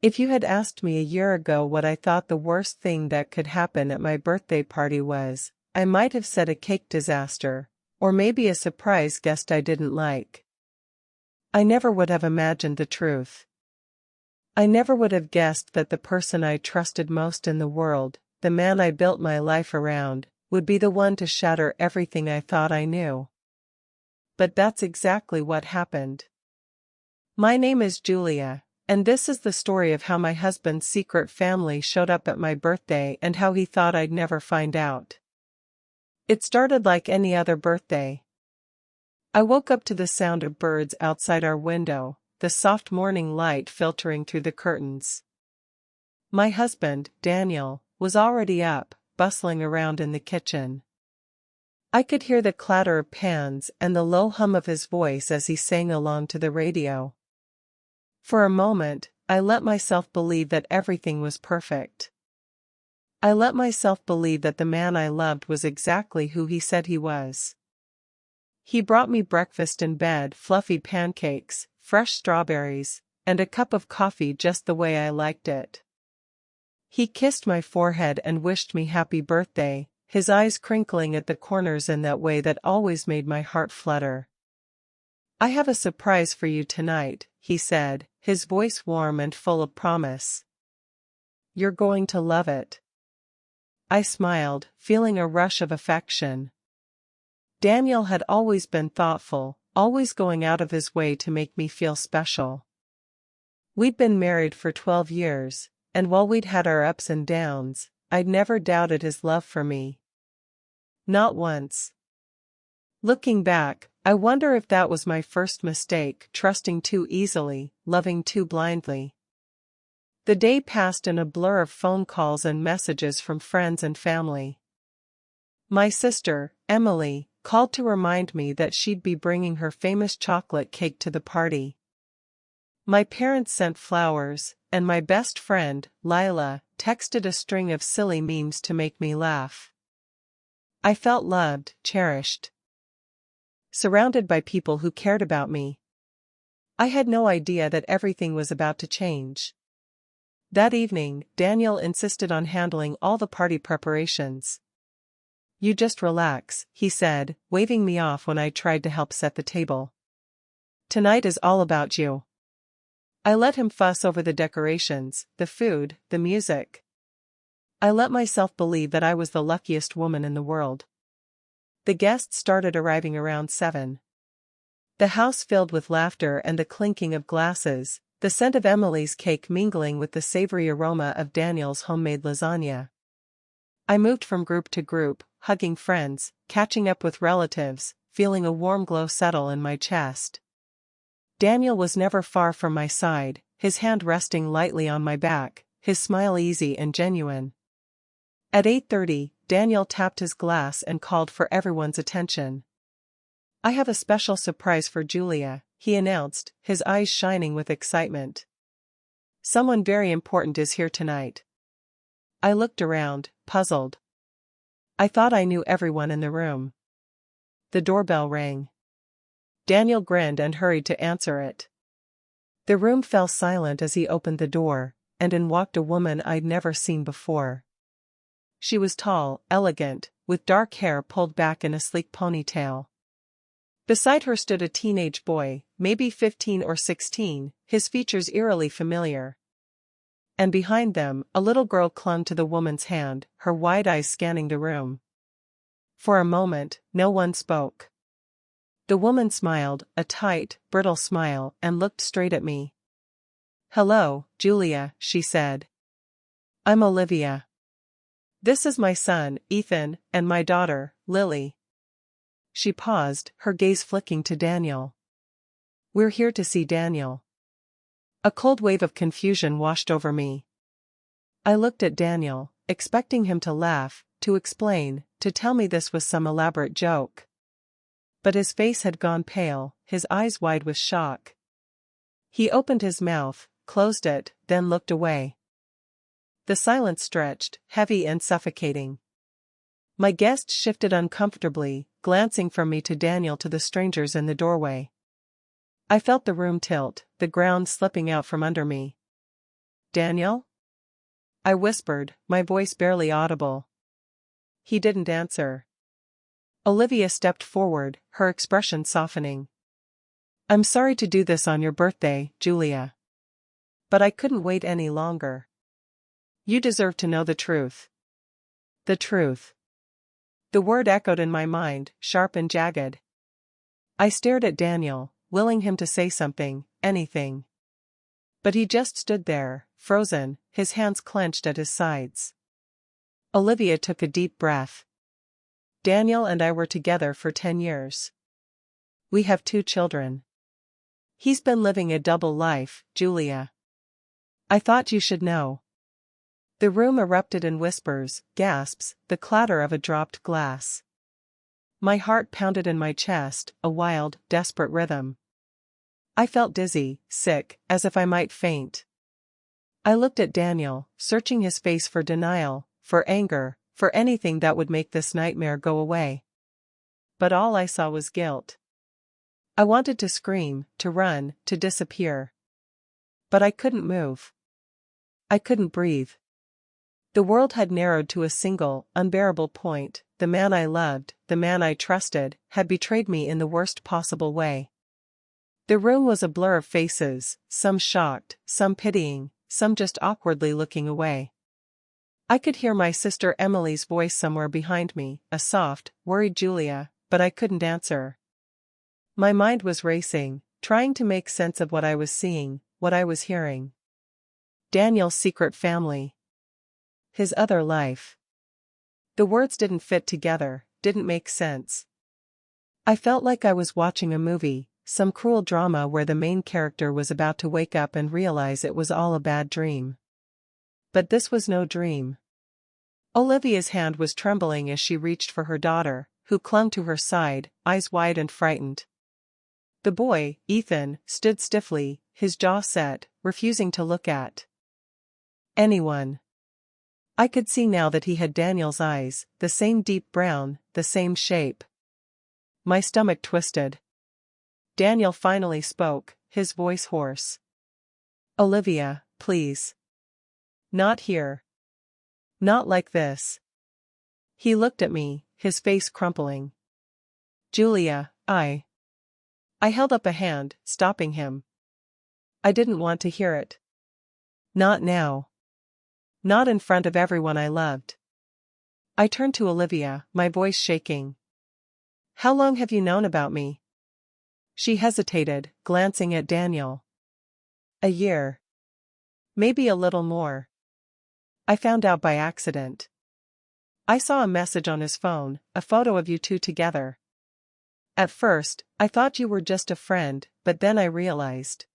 If you had asked me a year ago what I thought the worst thing that could happen at my birthday party was, I might have said a cake disaster, or maybe a surprise guest I didn't like. I never would have imagined the truth. I never would have guessed that the person I trusted most in the world, the man I built my life around, would be the one to shatter everything I thought I knew. But that's exactly what happened. My name is Julia, and this is the story of how my husband's secret family showed up at my birthday and how he thought I'd never find out. It started like any other birthday. I woke up to the sound of birds outside our window, the soft morning light filtering through the curtains. My husband, Daniel, was already up, bustling around in the kitchen. I could hear the clatter of pans and the low hum of his voice as he sang along to the radio. For a moment, I let myself believe that everything was perfect. I let myself believe that the man I loved was exactly who he said he was. He brought me breakfast in bed, fluffy pancakes, fresh strawberries, and a cup of coffee just the way I liked it. He kissed my forehead and wished me happy birthday, his eyes crinkling at the corners in that way that always made my heart flutter. "I have a surprise for you tonight," he said, his voice warm and full of promise. "You're going to love it." I smiled, feeling a rush of affection. Daniel had always been thoughtful, always going out of his way to make me feel special. We'd been married for 12 years, and while we'd had our ups and downs, I'd never doubted his love for me. Not once. Looking back, I wonder if that was my first mistake, trusting too easily, loving too blindly. The day passed in a blur of phone calls and messages from friends and family. My sister, Emily, called to remind me that she'd be bringing her famous chocolate cake to the party. My parents sent flowers, and my best friend, Lila, texted a string of silly memes to make me laugh. I felt loved, cherished, surrounded by people who cared about me. I had no idea that everything was about to change. That evening, Daniel insisted on handling all the party preparations. "You just relax," he said, waving me off when I tried to help set the table. "Tonight is all about you." I let him fuss over the decorations, the food, the music. I let myself believe that I was the luckiest woman in the world. The guests started arriving around 7. The house filled with laughter and the clinking of glasses, the scent of Emily's cake mingling with the savory aroma of Daniel's homemade lasagna. I moved from group to group, hugging friends, catching up with relatives, feeling a warm glow settle in my chest. Daniel was never far from my side, his hand resting lightly on my back, his smile easy and genuine. At 8:30, Daniel tapped his glass and called for everyone's attention. "I have a special surprise for Julia," he announced, his eyes shining with excitement. "Someone very important is here tonight." I looked around, puzzled. I thought I knew everyone in the room. The doorbell rang. Daniel grinned and hurried to answer it. The room fell silent as he opened the door, and in walked a woman I'd never seen before. She was tall, elegant, with dark hair pulled back in a sleek ponytail. Beside her stood a teenage boy, maybe 15 or 16, his features eerily familiar. And behind them, a little girl clung to the woman's hand, her wide eyes scanning the room. For a moment, no one spoke. The woman smiled, a tight, brittle smile, and looked straight at me. "Hello, Julia," she said. "I'm Olivia. This is my son, Ethan, and my daughter, Lily." She paused, her gaze flicking to Daniel. "We're here to see Daniel." A cold wave of confusion washed over me. I looked at Daniel, expecting him to laugh, to explain, to tell me this was some elaborate joke. But his face had gone pale, his eyes wide with shock. He opened his mouth, closed it, then looked away. The silence stretched, heavy and suffocating. My guest shifted uncomfortably, glancing from me to Daniel to the strangers in the doorway. I felt the room tilt, the ground slipping out from under me. Daniel? I whispered, my voice barely audible. He didn't answer. Olivia stepped forward, her expression softening. I'm sorry to do this on your birthday, Julia. But I couldn't wait any longer. You deserve to know the truth. The truth. The word echoed in my mind, sharp and jagged. I stared at Daniel, willing him to say something, anything. But he just stood there, frozen, his hands clenched at his sides. Olivia took a deep breath. Daniel and I were together for 10 years. We have 2 children. He's been living a double life, Julia. I thought you should know. The room erupted in whispers, gasps, the clatter of a dropped glass. My heart pounded in my chest, a wild, desperate rhythm. I felt dizzy, sick, as if I might faint. I looked at Daniel, searching his face for denial, for anger, for anything that would make this nightmare go away. But all I saw was guilt. I wanted to scream, to run, to disappear. But I couldn't move. I couldn't breathe. The world had narrowed to a single, unbearable point. The man I loved, the man I trusted, had betrayed me in the worst possible way. The room was a blur of faces, some shocked, some pitying, some just awkwardly looking away. I could hear my sister Emily's voice somewhere behind me, a soft, worried Julia, but I couldn't answer. My mind was racing, trying to make sense of what I was seeing, what I was hearing. Daniel's secret family. His other life. The words didn't fit together, didn't make sense. I felt like I was watching a movie, some cruel drama where the main character was about to wake up and realize it was all a bad dream. But this was no dream. Olivia's hand was trembling as she reached for her daughter, who clung to her side, eyes wide and frightened. The boy, Ethan, stood stiffly, his jaw set, refusing to look at anyone. I could see now that he had Daniel's eyes, the same deep brown, the same shape. My stomach twisted. Daniel finally spoke, his voice hoarse. Olivia, please. Not here. Not like this. He looked at me, his face crumpling. Julia, I held up a hand, stopping him. I didn't want to hear it. Not now. Not in front of everyone I loved. I turned to Olivia, my voice shaking. How long have you known about me? She hesitated, glancing at Daniel. A year. Maybe a little more. I found out by accident. I saw a message on his phone, a photo of you 2 together. At first, I thought you were just a friend, but then I realized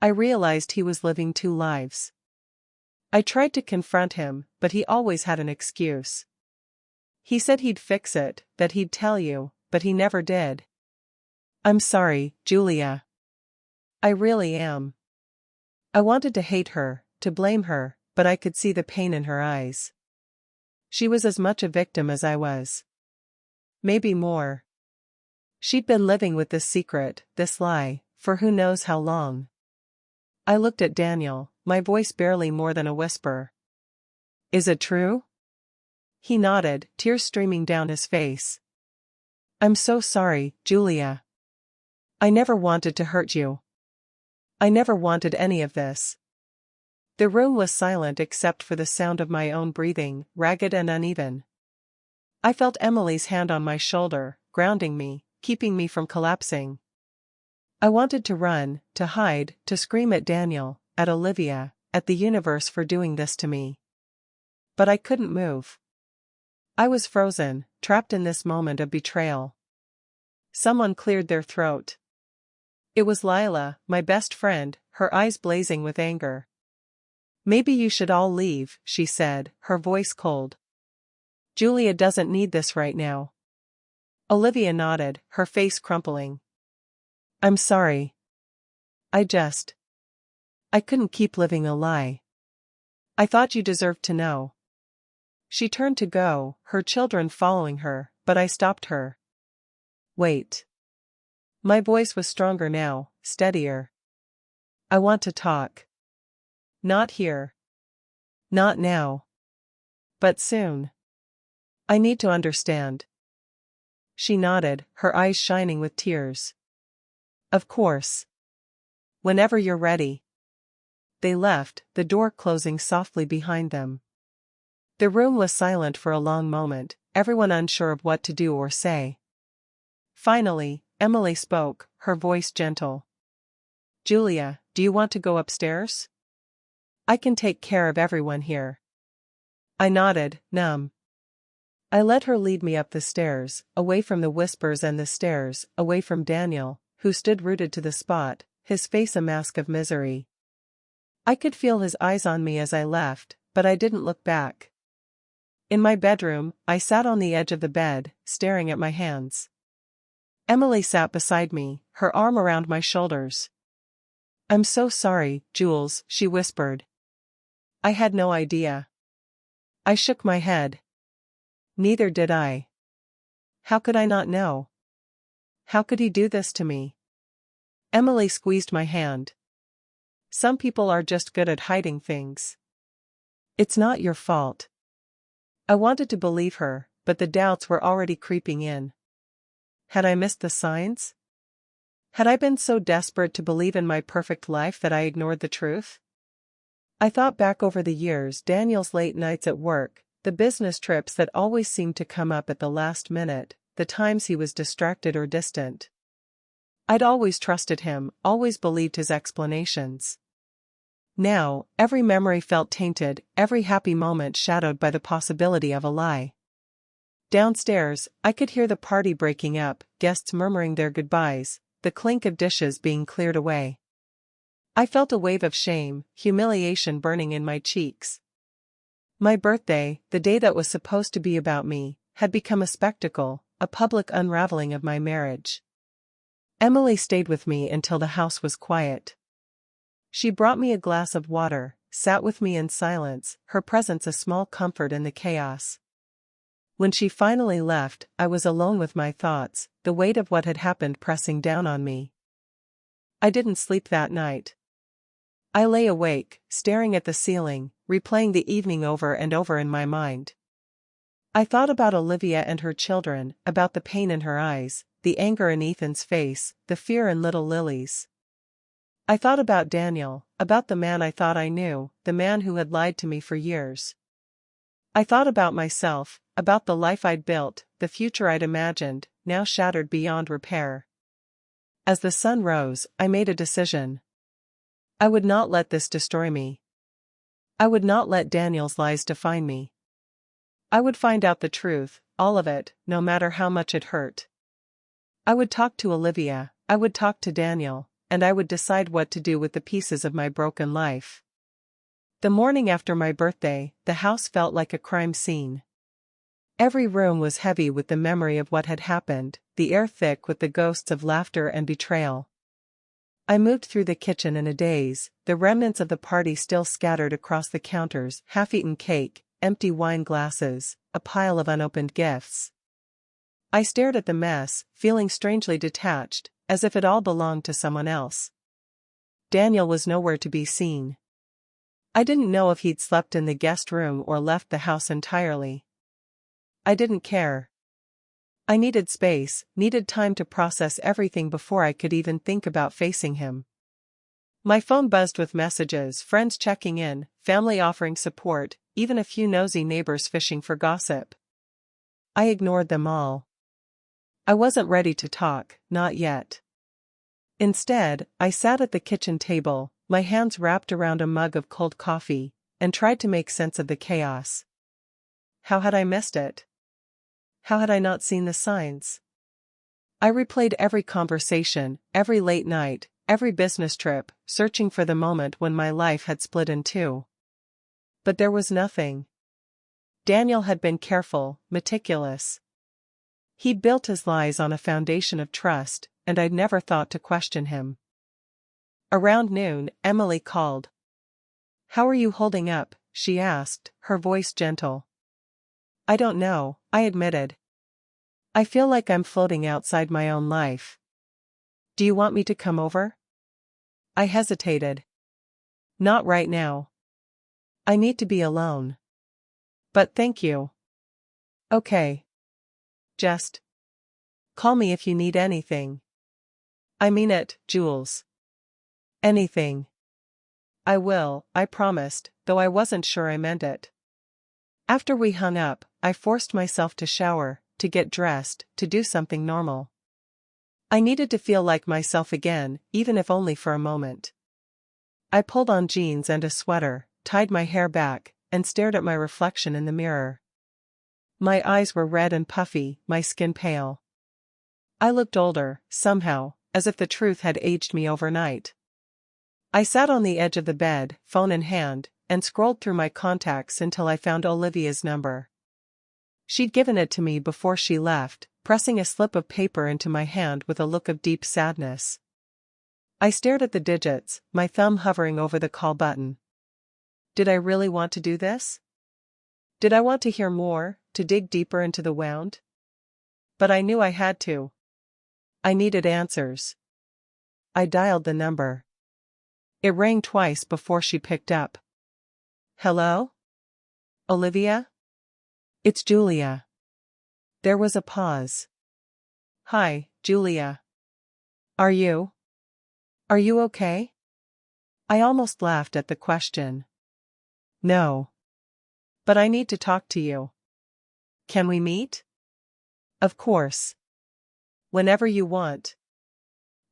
he was living 2 lives. I tried to confront him, but he always had an excuse. He said he'd fix it, that he'd tell you, but he never did. I'm sorry, Julia. I really am. I wanted to hate her, to blame her, but I could see the pain in her eyes. She was as much a victim as I was. Maybe more. She'd been living with this secret, this lie, for who knows how long. I looked at Daniel, my voice barely more than a whisper. Is it true? He nodded, tears streaming down his face. I'm so sorry, Julia. I never wanted to hurt you. I never wanted any of this. The room was silent except for the sound of my own breathing, ragged and uneven. I felt Emily's hand on my shoulder, grounding me, keeping me from collapsing. I wanted to run, to hide, to scream at Daniel, at Olivia, at the universe for doing this to me. But I couldn't move. I was frozen, trapped in this moment of betrayal. Someone cleared their throat. It was Lila, my best friend, her eyes blazing with anger. Maybe you should all leave, she said, her voice cold. Julia doesn't need this right now. Olivia nodded, her face crumpling. I'm sorry. I couldn't keep living a lie. I thought you deserved to know. She turned to go, her children following her, but I stopped her. Wait. My voice was stronger now, steadier. I want to talk. Not here. Not now. But soon. I need to understand. She nodded, her eyes shining with tears. Of course. Whenever you're ready. They left, the door closing softly behind them. The room was silent for a long moment, everyone unsure of what to do or say. Finally, Emily spoke, her voice gentle. Julia, do you want to go upstairs? I can take care of everyone here. I nodded, numb. I let her lead me up the stairs, away from the whispers and the stares, away from Daniel, who stood rooted to the spot, his face a mask of misery. I could feel his eyes on me as I left, but I didn't look back. In my bedroom, I sat on the edge of the bed, staring at my hands. Emily sat beside me, her arm around my shoulders. I'm so sorry, Jules, she whispered. I had no idea. I shook my head. Neither did I. How could I not know? How could he do this to me? Emily squeezed my hand. Some people are just good at hiding things. It's not your fault. I wanted to believe her, but the doubts were already creeping in. Had I missed the signs? Had I been so desperate to believe in my perfect life that I ignored the truth? I thought back over the years, Daniel's late nights at work, the business trips that always seemed to come up at the last minute, the times he was distracted or distant. I'd always trusted him, always believed his explanations. Now, every memory felt tainted, every happy moment shadowed by the possibility of a lie. Downstairs, I could hear the party breaking up, guests murmuring their goodbyes, the clink of dishes being cleared away. I felt a wave of shame, humiliation burning in my cheeks. My birthday, the day that was supposed to be about me, had become a spectacle, a public unraveling of my marriage. Emily stayed with me until the house was quiet. She brought me a glass of water, sat with me in silence, her presence a small comfort in the chaos. When she finally left, I was alone with my thoughts, the weight of what had happened pressing down on me. I didn't sleep that night. I lay awake, staring at the ceiling, replaying the evening over and over in my mind. I thought about Olivia and her children, about the pain in her eyes, the anger in Ethan's face, the fear in little Lily's. I thought about Daniel, about the man I thought I knew, the man who had lied to me for years. I thought about myself, about the life I'd built, the future I'd imagined, now shattered beyond repair. As the sun rose, I made a decision. I would not let this destroy me. I would not let Daniel's lies define me. I would find out the truth, all of it, no matter how much it hurt. I would talk to Olivia, I would talk to Daniel, and I would decide what to do with the pieces of my broken life. The morning after my birthday, the house felt like a crime scene. Every room was heavy with the memory of what had happened, the air thick with the ghosts of laughter and betrayal. I moved through the kitchen in a daze, the remnants of the party still scattered across the counters, half-eaten cake, empty wine glasses, a pile of unopened gifts. I stared at the mess, feeling strangely detached, as if it all belonged to someone else. Daniel was nowhere to be seen. I didn't know if he'd slept in the guest room or left the house entirely. I didn't care. I needed space, needed time to process everything before I could even think about facing him. My phone buzzed with messages, friends checking in, family offering support, even a few nosy neighbors fishing for gossip. I ignored them all. I wasn't ready to talk, not yet. Instead, I sat at the kitchen table, my hands wrapped around a mug of cold coffee, and tried to make sense of the chaos. How had I missed it? How had I not seen the signs? I replayed every conversation, every late night, every business trip, searching for the moment when my life had split in two. But there was nothing. Daniel had been careful, meticulous. He'd built his lies on a foundation of trust, and I'd never thought to question him. Around noon, Emily called. "How are you holding up?" she asked, her voice gentle. "I don't know," I admitted. "I feel like I'm floating outside my own life. Do you want me to come over?" I hesitated. "Not right now. I need to be alone. But thank you. Okay. Just call me if you need anything. I mean it, Jules. Anything. I will, I promised, though I wasn't sure I meant it. After we hung up, I forced myself to shower, to get dressed, to do something normal. I needed to feel like myself again, even if only for a moment. I pulled on jeans and a sweater, tied my hair back, and stared at my reflection in the mirror. My eyes were red and puffy, my skin pale. I looked older, somehow, as if the truth had aged me overnight. I sat on the edge of the bed, phone in hand, and scrolled through my contacts until I found Olivia's number. She'd given it to me before she left, pressing a slip of paper into my hand with a look of deep sadness. I stared at the digits, my thumb hovering over the call button. Did I really want to do this? Did I want to hear more, to dig deeper into the wound? But I knew I had to. I needed answers. I dialed the number. It rang twice before she picked up. Hello? Olivia? It's Julia. There was a pause. Hi, Julia. Are you okay? I almost laughed at the question. No. But I need to talk to you. Can we meet? Of course. Whenever you want.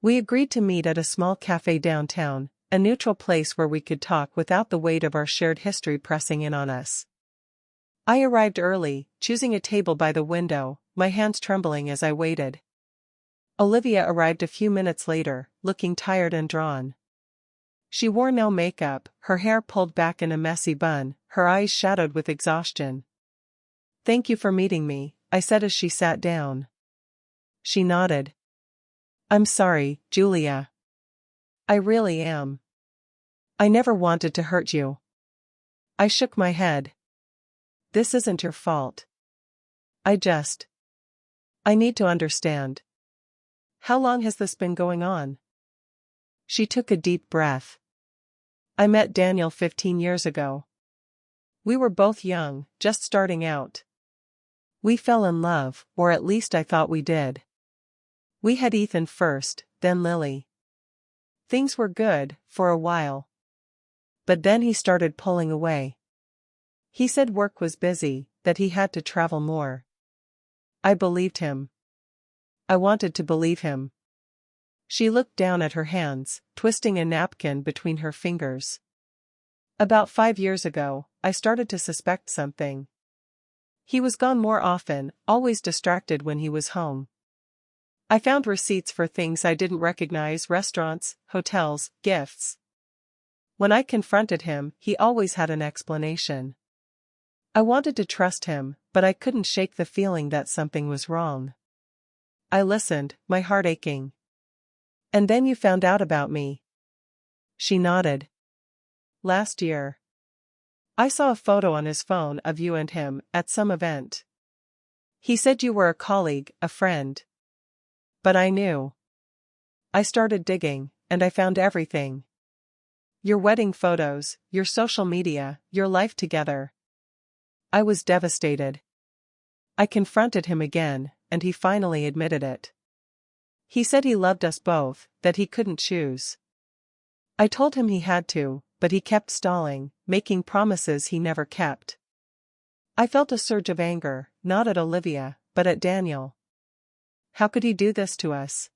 We agreed to meet at a small cafe downtown, a neutral place where we could talk without the weight of our shared history pressing in on us. I arrived early, choosing a table by the window, my hands trembling as I waited. Olivia arrived a few minutes later, looking tired and drawn. She wore no makeup, her hair pulled back in a messy bun, her eyes shadowed with exhaustion. Thank you for meeting me, I said as she sat down. She nodded. I'm sorry, Julia. I really am. I never wanted to hurt you. I shook my head. This isn't your fault. I need to understand. How long has this been going on? She took a deep breath. I met Daniel 15 years ago. We were both young, just starting out. We fell in love, or at least I thought we did. We had Ethan first, then Lily. Things were good, for a while. But then he started pulling away. He said work was busy, that he had to travel more. I believed him. I wanted to believe him. She looked down at her hands, twisting a napkin between her fingers. About 5 years ago, I started to suspect something. He was gone more often, always distracted when he was home. I found receipts for things I didn't recognize: restaurants, hotels, gifts. When I confronted him, he always had an explanation. I wanted to trust him, but I couldn't shake the feeling that something was wrong. I listened, my heart aching. And then you found out about me. She nodded. Last year. I saw a photo on his phone of you and him at some event. He said you were a colleague, a friend. But I knew. I started digging, and I found everything. Your wedding photos, your social media, your life together. I was devastated. I confronted him again, and he finally admitted it. He said he loved us both, that he couldn't choose. I told him he had to, but he kept stalling, making promises he never kept. I felt a surge of anger, not at Olivia, but at Daniel. How could he do this to us?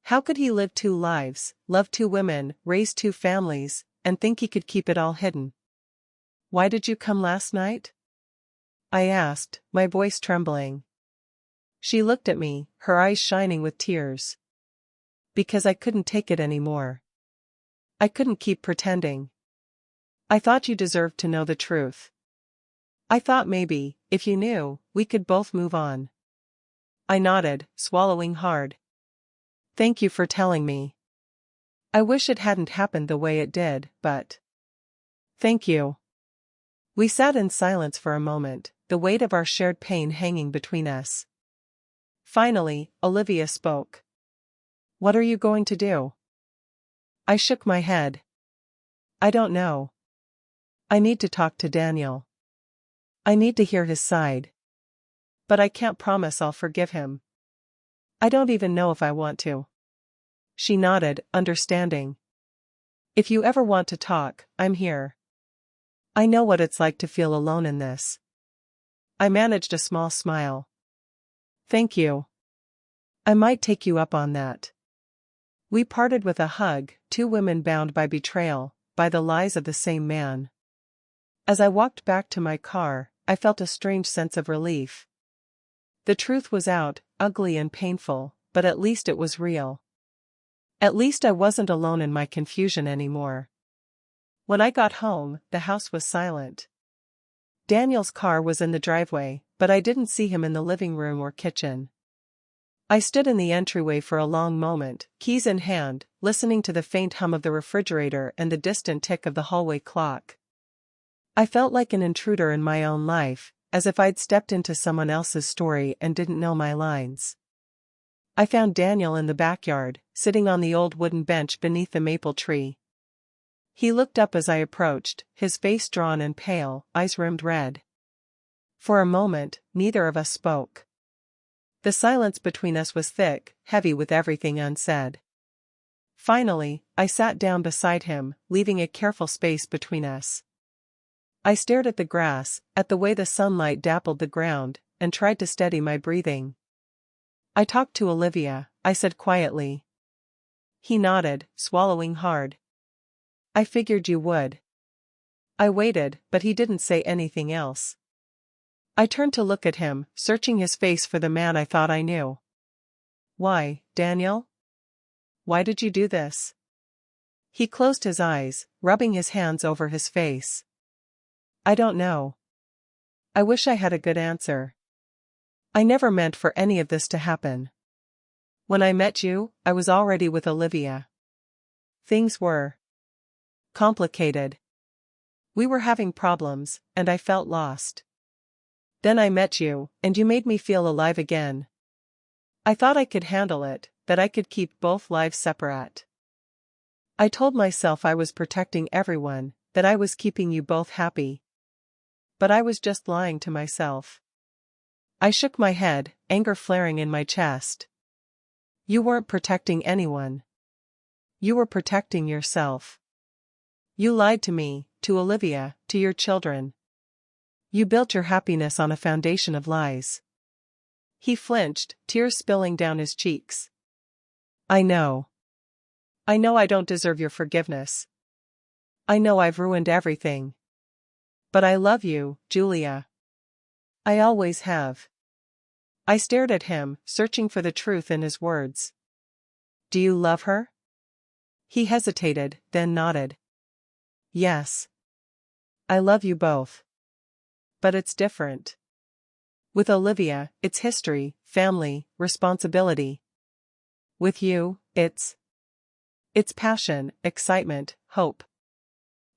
How could he live 2 lives, love 2 women, raise 2 families, and think he could keep it all hidden? Why did you come last night? I asked, my voice trembling. She looked at me, her eyes shining with tears. Because I couldn't take it anymore. I couldn't keep pretending. I thought you deserved to know the truth. I thought maybe, if you knew, we could both move on. I nodded, swallowing hard. Thank you for telling me. I wish it hadn't happened the way it did, but... Thank you. We sat in silence for a moment, the weight of our shared pain hanging between us. Finally, Olivia spoke. What are you going to do? I shook my head. I don't know. I need to talk to Daniel. I need to hear his side. But I can't promise I'll forgive him. I don't even know if I want to. She nodded, understanding. If you ever want to talk, I'm here. I know what it's like to feel alone in this. I managed a small smile. Thank you. I might take you up on that. We parted with a hug, two women bound by betrayal, by the lies of the same man. As I walked back to my car, I felt a strange sense of relief. The truth was out, ugly and painful, but at least it was real. At least I wasn't alone in my confusion anymore. When I got home, the house was silent. Daniel's car was in the driveway, but I didn't see him in the living room or kitchen. I stood in the entryway for a long moment, keys in hand, listening to the faint hum of the refrigerator and the distant tick of the hallway clock. I felt like an intruder in my own life, as if I'd stepped into someone else's story and didn't know my lines. I found Daniel in the backyard, sitting on the old wooden bench beneath the maple tree. He looked up as I approached, his face drawn and pale, eyes rimmed red. For a moment, neither of us spoke. The silence between us was thick, heavy with everything unsaid. Finally, I sat down beside him, leaving a careful space between us. I stared at the grass, at the way the sunlight dappled the ground, and tried to steady my breathing. I talked to Olivia, I said quietly. He nodded, swallowing hard. I figured you would. I waited, but he didn't say anything else. I turned to look at him, searching his face for the man I thought I knew. Why, Daniel? Why did you do this? He closed his eyes, rubbing his hands over his face. I don't know. I wish I had a good answer. I never meant for any of this to happen. When I met you, I was already with Olivia. Things were complicated. We were having problems, and I felt lost. Then I met you, and you made me feel alive again. I thought I could handle it, that I could keep both lives separate. I told myself I was protecting everyone, that I was keeping you both happy. But I was just lying to myself. I shook my head, anger flaring in my chest. You weren't protecting anyone. You were protecting yourself. You lied to me, to Olivia, to your children. You built your happiness on a foundation of lies. He flinched, tears spilling down his cheeks. I know. I know I don't deserve your forgiveness. I know I've ruined everything. But I love you, Julia. I always have. I stared at him, searching for the truth in his words. Do you love her? He hesitated, then nodded. Yes. I love you both. But it's different. With Olivia, it's history, family, responsibility. With you, it's passion, excitement, hope.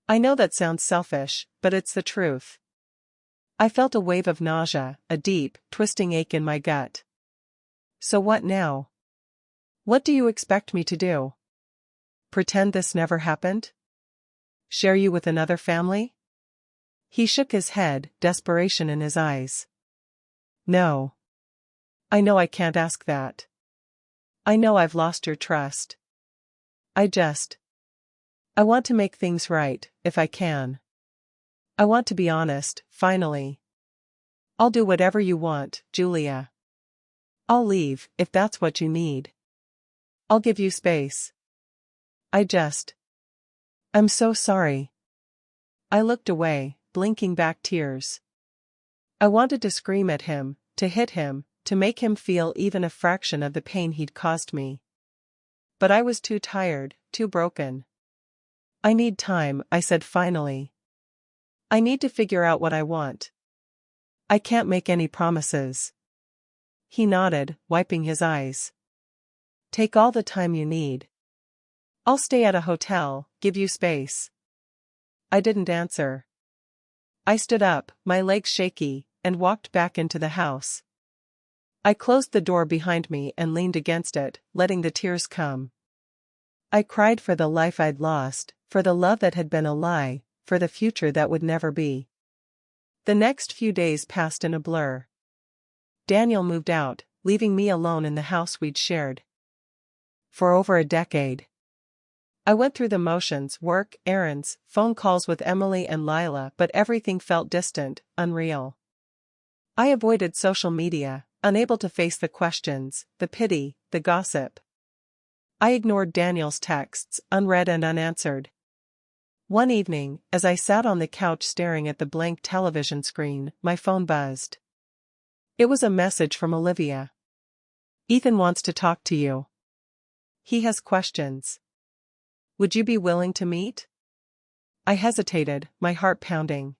I know that sounds selfish, but it's the truth. I felt a wave of nausea, a deep, twisting ache in my gut. So what now? What do you expect me to do? Pretend this never happened? Share you with another family? He shook his head, desperation in his eyes. No. I know I can't ask that. I know I've lost your trust. I want to make things right, if I can. I want to be honest, finally. I'll do whatever you want, Julia. I'll leave, if that's what you need. I'll give you space. I'm so sorry. I looked away, blinking back tears. I wanted to scream at him, to hit him, to make him feel even a fraction of the pain he'd caused me. But I was too tired, too broken. I need time, I said finally. I need to figure out what I want. I can't make any promises. He nodded, wiping his eyes. Take all the time you need. I'll stay at a hotel, give you space. I didn't answer. I stood up, my legs shaky, and walked back into the house. I closed the door behind me and leaned against it, letting the tears come. I cried for the life I'd lost, for the love that had been a lie, for the future that would never be. The next few days passed in a blur. Daniel moved out, leaving me alone in the house we'd shared for over a decade. I went through the motions: work, errands, phone calls with Emily and Lila, but everything felt distant, unreal. I avoided social media, unable to face the questions, the pity, the gossip. I ignored Daniel's texts, unread and unanswered. One evening, as I sat on the couch staring at the blank television screen, my phone buzzed. It was a message from Olivia. "Ethan wants to talk to you. He has questions. Would you be willing to meet?" I hesitated, my heart pounding.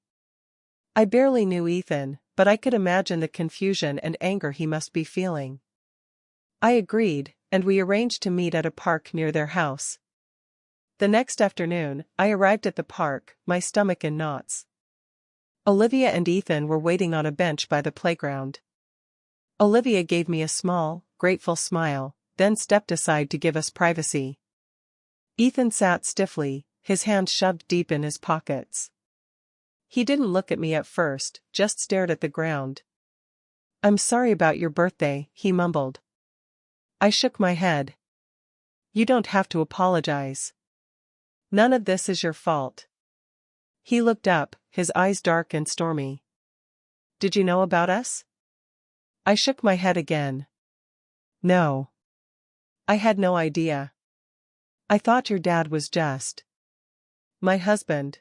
I barely knew Ethan, but I could imagine the confusion and anger he must be feeling. I agreed, and we arranged to meet at a park near their house. The next afternoon, I arrived at the park, my stomach in knots. Olivia and Ethan were waiting on a bench by the playground. Olivia gave me a small, grateful smile, then stepped aside to give us privacy. Ethan sat stiffly, his hands shoved deep in his pockets. He didn't look at me at first, just stared at the ground. "I'm sorry about your birthday," he mumbled. I shook my head. "You don't have to apologize. None of this is your fault." He looked up, his eyes dark and stormy. "Did you know about us?" I shook my head again. "No. I had no idea. I thought your dad was just my husband.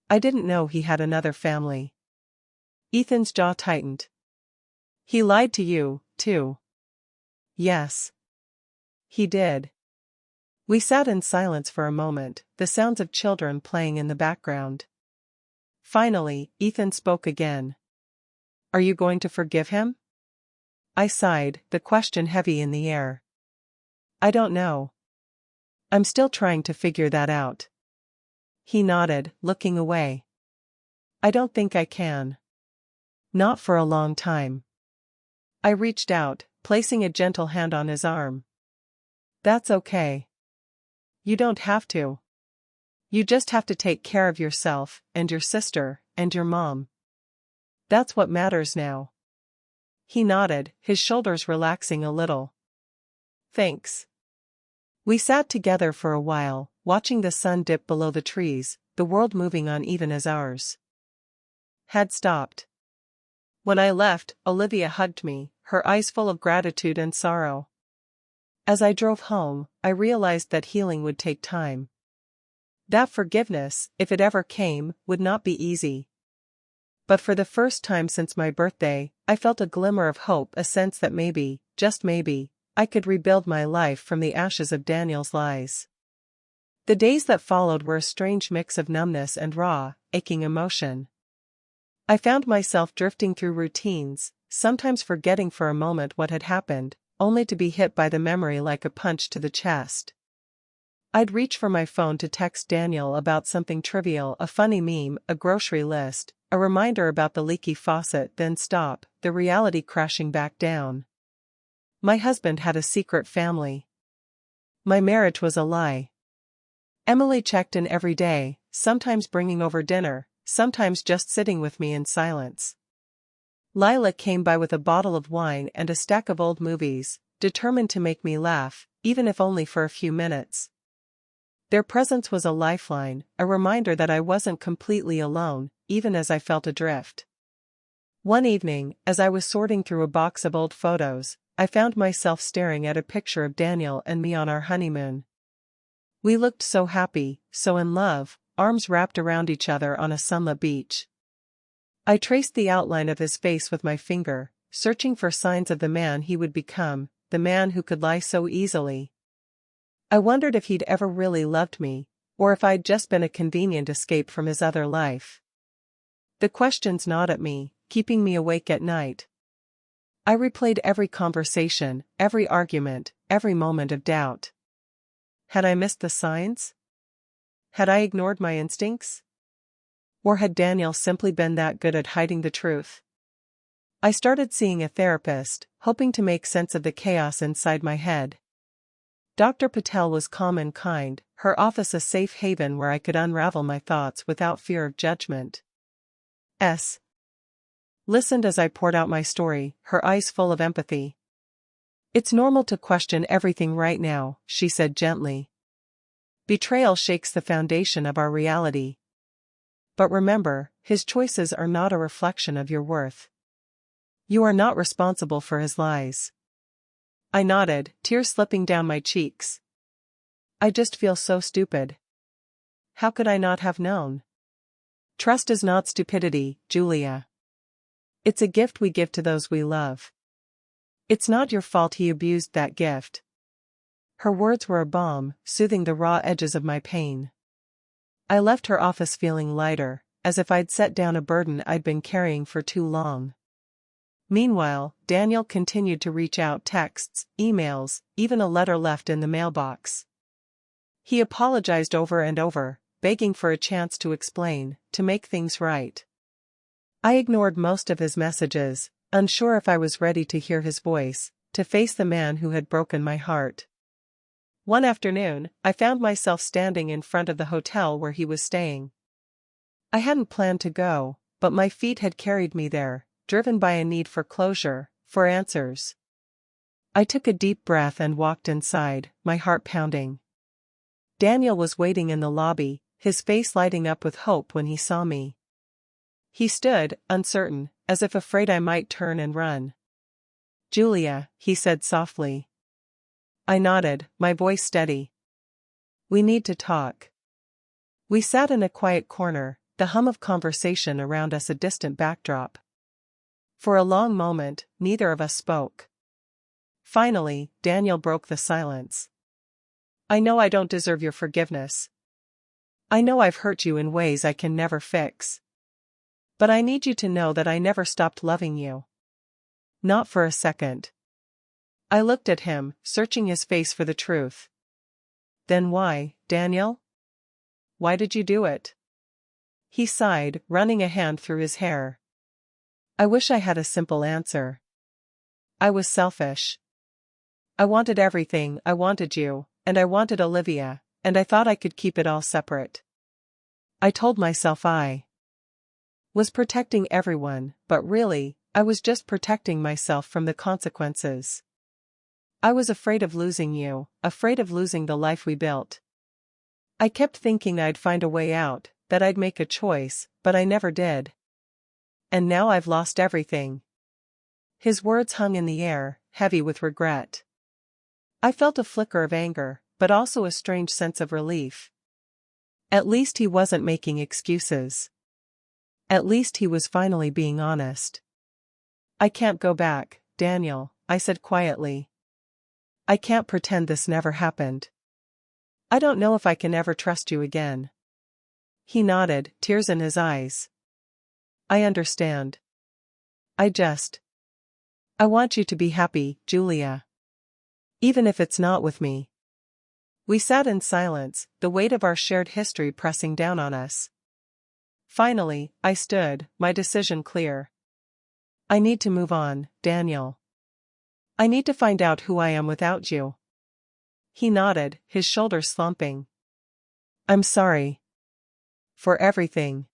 I didn't know he had another family." Ethan's jaw tightened. "He lied to you, too." "Yes. He did." We sat in silence for a moment, the sounds of children playing in the background. Finally, Ethan spoke again. "Are you going to forgive him?" I sighed, the question heavy in the air. "I don't know. I'm still trying to figure that out." He nodded, looking away. "I don't think I can. Not for a long time." I reached out, placing a gentle hand on his arm. "That's okay. You don't have to. You just have to take care of yourself, and your sister, and your mom. That's what matters now." He nodded, his shoulders relaxing a little. "Thanks." We sat together for a while, watching the sun dip below the trees, the world moving on even as ours had stopped. When I left, Olivia hugged me, her eyes full of gratitude and sorrow. As I drove home, I realized that healing would take time. That forgiveness, if it ever came, would not be easy. But for the first time since my birthday, I felt a glimmer of hope, a sense that maybe, just maybe, I could rebuild my life from the ashes of Daniel's lies. The days that followed were a strange mix of numbness and raw, aching emotion. I found myself drifting through routines, sometimes forgetting for a moment what had happened, only to be hit by the memory like a punch to the chest. I'd reach for my phone to text Daniel about something trivial, a funny meme, a grocery list, a reminder about the leaky faucet, then stop, the reality crashing back down. My husband had a secret family. My marriage was a lie. Emily checked in every day, sometimes bringing over dinner, sometimes just sitting with me in silence. Lila came by with a bottle of wine and a stack of old movies, determined to make me laugh, even if only for a few minutes. Their presence was a lifeline, a reminder that I wasn't completely alone, even as I felt adrift. One evening, as I was sorting through a box of old photos, I found myself staring at a picture of Daniel and me on our honeymoon. We looked so happy, so in love, arms wrapped around each other on a sunlit beach. I traced the outline of his face with my finger, searching for signs of the man he would become, the man who could lie so easily. I wondered if he'd ever really loved me, or if I'd just been a convenient escape from his other life. The questions gnawed at me, keeping me awake at night. I replayed every conversation, every argument, every moment of doubt. Had I missed the signs? Had I ignored my instincts? Or had Daniel simply been that good at hiding the truth? I started seeing a therapist, hoping to make sense of the chaos inside my head. Dr. Patel was calm and kind, her office a safe haven where I could unravel my thoughts without fear of judgment. Listened as I poured out my story, her eyes full of empathy. "It's normal to question everything right now," she said gently. "Betrayal shakes the foundation of our reality. But remember, his choices are not a reflection of your worth. You are not responsible for his lies." I nodded, tears slipping down my cheeks. "I just feel so stupid. How could I not have known?" "Trust is not stupidity, Julia. It's a gift we give to those we love. It's not your fault he abused that gift." Her words were a balm, soothing the raw edges of my pain. I left her office feeling lighter, as if I'd set down a burden I'd been carrying for too long. Meanwhile, Daniel continued to reach out, texts, emails, even a letter left in the mailbox. He apologized over and over, begging for a chance to explain, to make things right. I ignored most of his messages, unsure if I was ready to hear his voice, to face the man who had broken my heart. One afternoon, I found myself standing in front of the hotel where he was staying. I hadn't planned to go, but my feet had carried me there, driven by a need for closure, for answers. I took a deep breath and walked inside, my heart pounding. Daniel was waiting in the lobby, his face lighting up with hope when he saw me. He stood, uncertain, as if afraid I might turn and run. "Julia," he said softly. I nodded, my voice steady. "We need to talk." We sat in a quiet corner, the hum of conversation around us a distant backdrop. For a long moment, neither of us spoke. Finally, Daniel broke the silence. "I know I don't deserve your forgiveness. I know I've hurt you in ways I can never fix. But I need you to know that I never stopped loving you. Not for a second." I looked at him, searching his face for the truth. "Then why, Daniel? Why did you do it?" He sighed, running a hand through his hair. "I wish I had a simple answer. I was selfish. I wanted everything. I wanted you, and I wanted Olivia, and I thought I could keep it all separate. I told myself I was protecting everyone, but really, I was just protecting myself from the consequences. I was afraid of losing you, afraid of losing the life we built. I kept thinking I'd find a way out, that I'd make a choice, but I never did. And now I've lost everything." His words hung in the air, heavy with regret. I felt a flicker of anger, but also a strange sense of relief. At least he wasn't making excuses. At least he was finally being honest. "I can't go back, Daniel," I said quietly. "I can't pretend this never happened. I don't know if I can ever trust you again." He nodded, tears in his eyes. "I understand. I want you to be happy, Julia. Even if it's not with me." We sat in silence, the weight of our shared history pressing down on us. Finally, I stood, my decision clear. "I need to move on, Daniel. I need to find out who I am without you." He nodded, his shoulders slumping. "I'm sorry. For everything."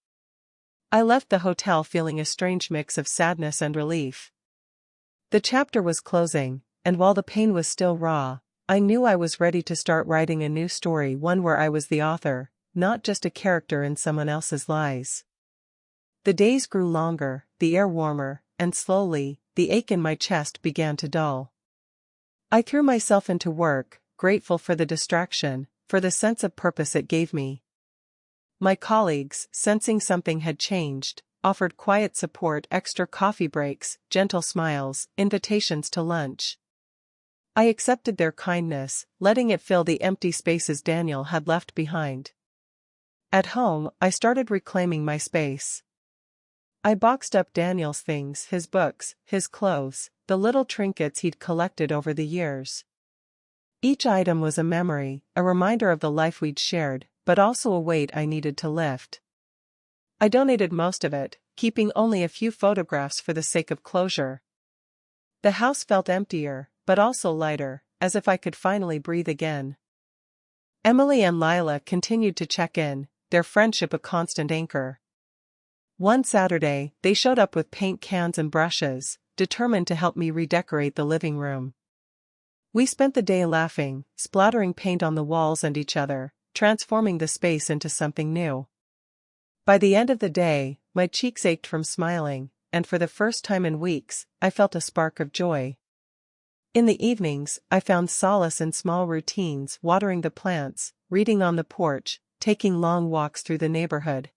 I left the hotel feeling a strange mix of sadness and relief. The chapter was closing, and while the pain was still raw, I knew I was ready to start writing a new story, one where I was the author, not just a character in someone else's lies. The days grew longer, the air warmer, and slowly, the ache in my chest began to dull. I threw myself into work, grateful for the distraction, for the sense of purpose it gave me. My colleagues, sensing something had changed, offered quiet support, extra coffee breaks, gentle smiles, invitations to lunch. I accepted their kindness, letting it fill the empty spaces Daniel had left behind. At home, I started reclaiming my space. I boxed up Daniel's things, his books, his clothes, the little trinkets he'd collected over the years. Each item was a memory, a reminder of the life we'd shared, but also a weight I needed to lift. I donated most of it, keeping only a few photographs for the sake of closure. The house felt emptier, but also lighter, as if I could finally breathe again. Emily and Lila continued to check in, their friendship a constant anchor. One Saturday, they showed up with paint cans and brushes, determined to help me redecorate the living room. We spent the day laughing, splattering paint on the walls and each other, transforming the space into something new. By the end of the day, my cheeks ached from smiling, and for the first time in weeks, I felt a spark of joy. In the evenings, I found solace in small routines, watering the plants, reading on the porch, taking long walks through the neighborhood.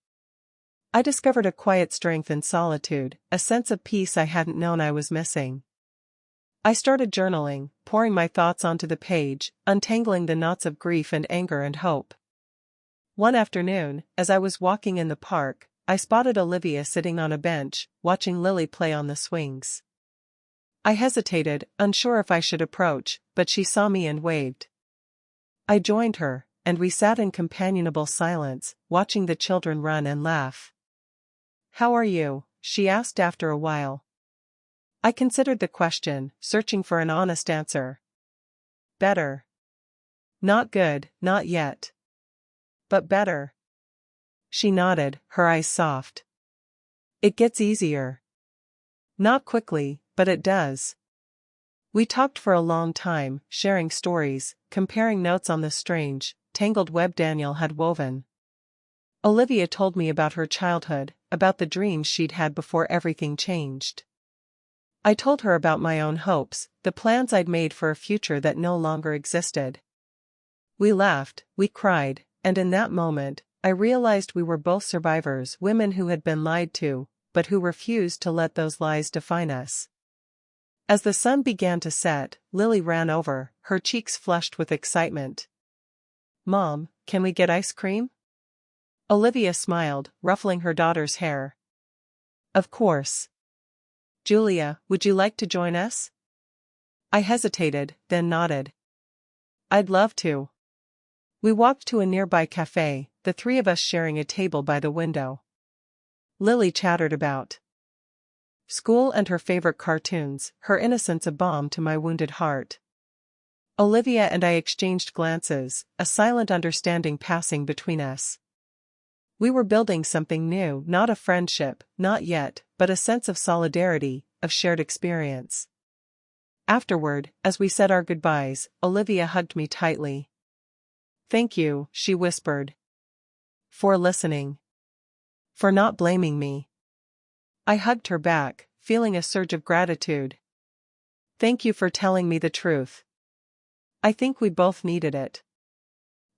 I discovered a quiet strength in solitude, a sense of peace I hadn't known I was missing. I started journaling, pouring my thoughts onto the page, untangling the knots of grief and anger and hope. One afternoon, as I was walking in the park, I spotted Olivia sitting on a bench, watching Lily play on the swings. I hesitated, unsure if I should approach, but she saw me and waved. I joined her, and we sat in companionable silence, watching the children run and laugh. "How are you?" she asked after a while. I considered the question, searching for an honest answer. "Better." "Not good, not yet." "But better." She nodded, her eyes soft. "It gets easier." "Not quickly, but it does." We talked for a long time, sharing stories, comparing notes on the strange, tangled web Daniel had woven. Olivia told me about her childhood, about the dreams she'd had before everything changed. I told her about my own hopes, the plans I'd made for a future that no longer existed. We laughed, we cried, and in that moment, I realized we were both survivors, women who had been lied to, but who refused to let those lies define us. As the sun began to set, Lily ran over, her cheeks flushed with excitement. "Mom, can we get ice cream?" Olivia smiled, ruffling her daughter's hair. "Of course." "Julia, would you like to join us?" I hesitated, then nodded. "I'd love to." We walked to a nearby cafe, the three of us sharing a table by the window. Lily chattered about school and her favorite cartoons, her innocence a balm to my wounded heart. Olivia and I exchanged glances, a silent understanding passing between us. We were building something new, not a friendship, not yet, but a sense of solidarity, of shared experience. Afterward, as we said our goodbyes, Olivia hugged me tightly. "Thank you," she whispered. "For listening. For not blaming me." I hugged her back, feeling a surge of gratitude. "Thank you for telling me the truth. I think we both needed it."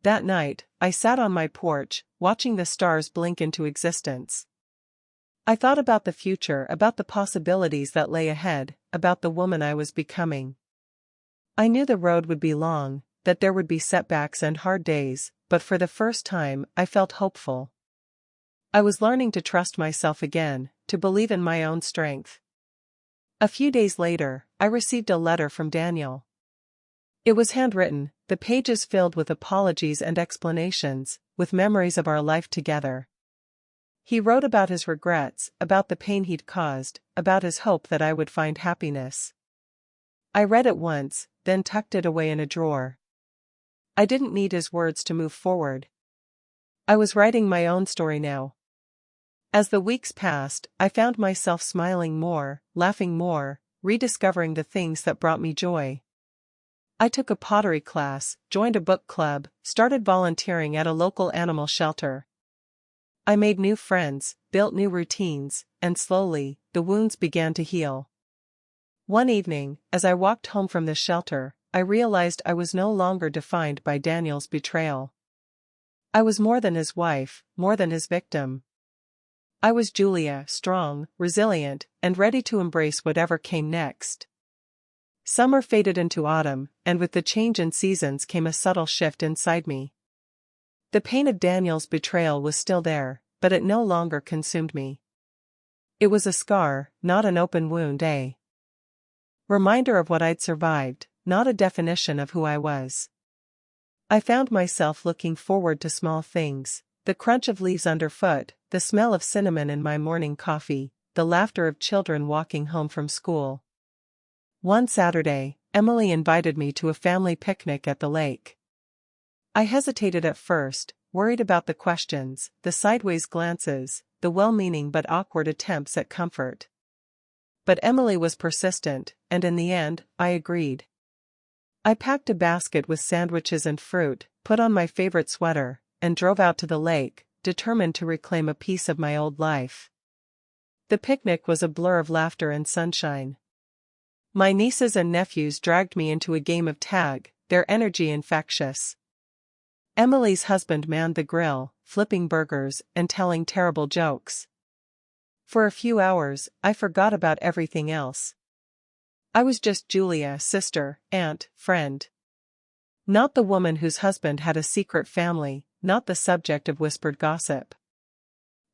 That night, I sat on my porch, watching the stars blink into existence. I thought about the future, about the possibilities that lay ahead, about the woman I was becoming. I knew the road would be long, that there would be setbacks and hard days, but for the first time, I felt hopeful. I was learning to trust myself again, to believe in my own strength. A few days later, I received a letter from Daniel. It was handwritten, the pages filled with apologies and explanations, with memories of our life together. He wrote about his regrets, about the pain he'd caused, about his hope that I would find happiness. I read it once, then tucked it away in a drawer. I didn't need his words to move forward. I was writing my own story now. As the weeks passed, I found myself smiling more, laughing more, rediscovering the things that brought me joy. I took a pottery class, joined a book club, started volunteering at a local animal shelter. I made new friends, built new routines, and slowly, the wounds began to heal. One evening, as I walked home from the shelter, I realized I was no longer defined by Daniel's betrayal. I was more than his wife, more than his victim. I was Julia, strong, resilient, and ready to embrace whatever came next. Summer faded into autumn, and with the change in seasons came a subtle shift inside me. The pain of Daniel's betrayal was still there, but it no longer consumed me. It was a scar, not an open wound, a reminder of what I'd survived, not a definition of who I was. I found myself looking forward to small things, the crunch of leaves underfoot, the smell of cinnamon in my morning coffee, the laughter of children walking home from school. One Saturday, Emily invited me to a family picnic at the lake. I hesitated at first, worried about the questions, the sideways glances, the well-meaning but awkward attempts at comfort. But Emily was persistent, and in the end, I agreed. I packed a basket with sandwiches and fruit, put on my favorite sweater, and drove out to the lake, determined to reclaim a piece of my old life. The picnic was a blur of laughter and sunshine. My nieces and nephews dragged me into a game of tag, their energy infectious. Emily's husband manned the grill, flipping burgers and telling terrible jokes. For a few hours, I forgot about everything else. I was just Julia, sister, aunt, friend. Not the woman whose husband had a secret family, not the subject of whispered gossip.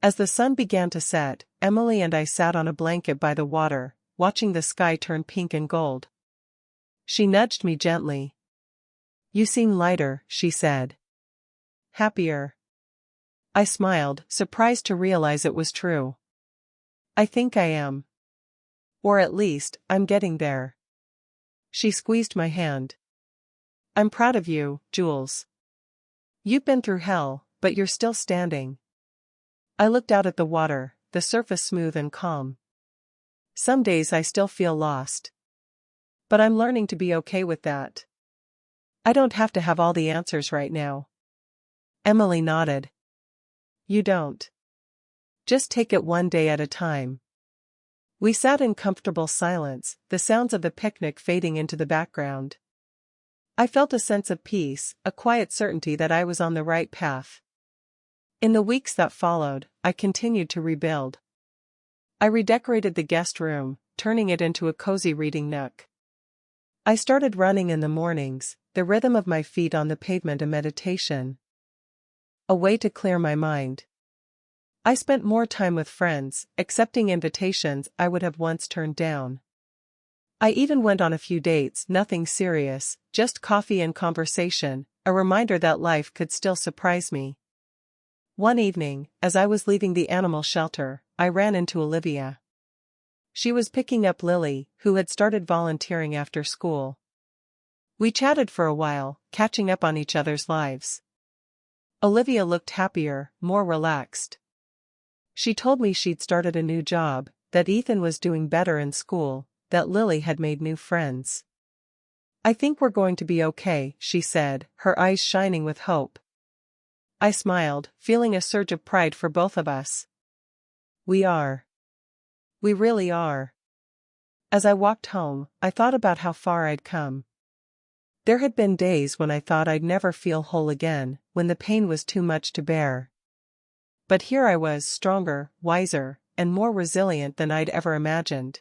As the sun began to set, Emily and I sat on a blanket by the water, watching the sky turn pink and gold. She nudged me gently. "You seem lighter," she said. "Happier." I smiled, surprised to realize it was true. "I think I am. Or at least, I'm getting there." She squeezed my hand. "I'm proud of you, Jules. You've been through hell, but you're still standing." I looked out at the water, the surface smooth and calm. Some days I still feel lost. But I'm learning to be okay with that. I don't have to have all the answers right now. Emily nodded. "You don't. Just take it one day at a time." We sat in comfortable silence, the sounds of the picnic fading into the background. I felt a sense of peace, a quiet certainty that I was on the right path. In the weeks that followed, I continued to rebuild. I redecorated the guest room, turning it into a cozy reading nook. I started running in the mornings, the rhythm of my feet on the pavement a meditation. A way to clear my mind. I spent more time with friends, accepting invitations I would have once turned down. I even went on a few dates, nothing serious, just coffee and conversation, a reminder that life could still surprise me. One evening, as I was leaving the animal shelter, I ran into Olivia. She was picking up Lily, who had started volunteering after school. We chatted for a while, catching up on each other's lives. Olivia looked happier, more relaxed. She told me she'd started a new job, that Ethan was doing better in school, that Lily had made new friends. "I think we're going to be okay," she said, her eyes shining with hope. I smiled, feeling a surge of pride for both of us. We are. We really are. As I walked home, I thought about how far I'd come. There had been days when I thought I'd never feel whole again, when the pain was too much to bear. But here I was, stronger, wiser, and more resilient than I'd ever imagined.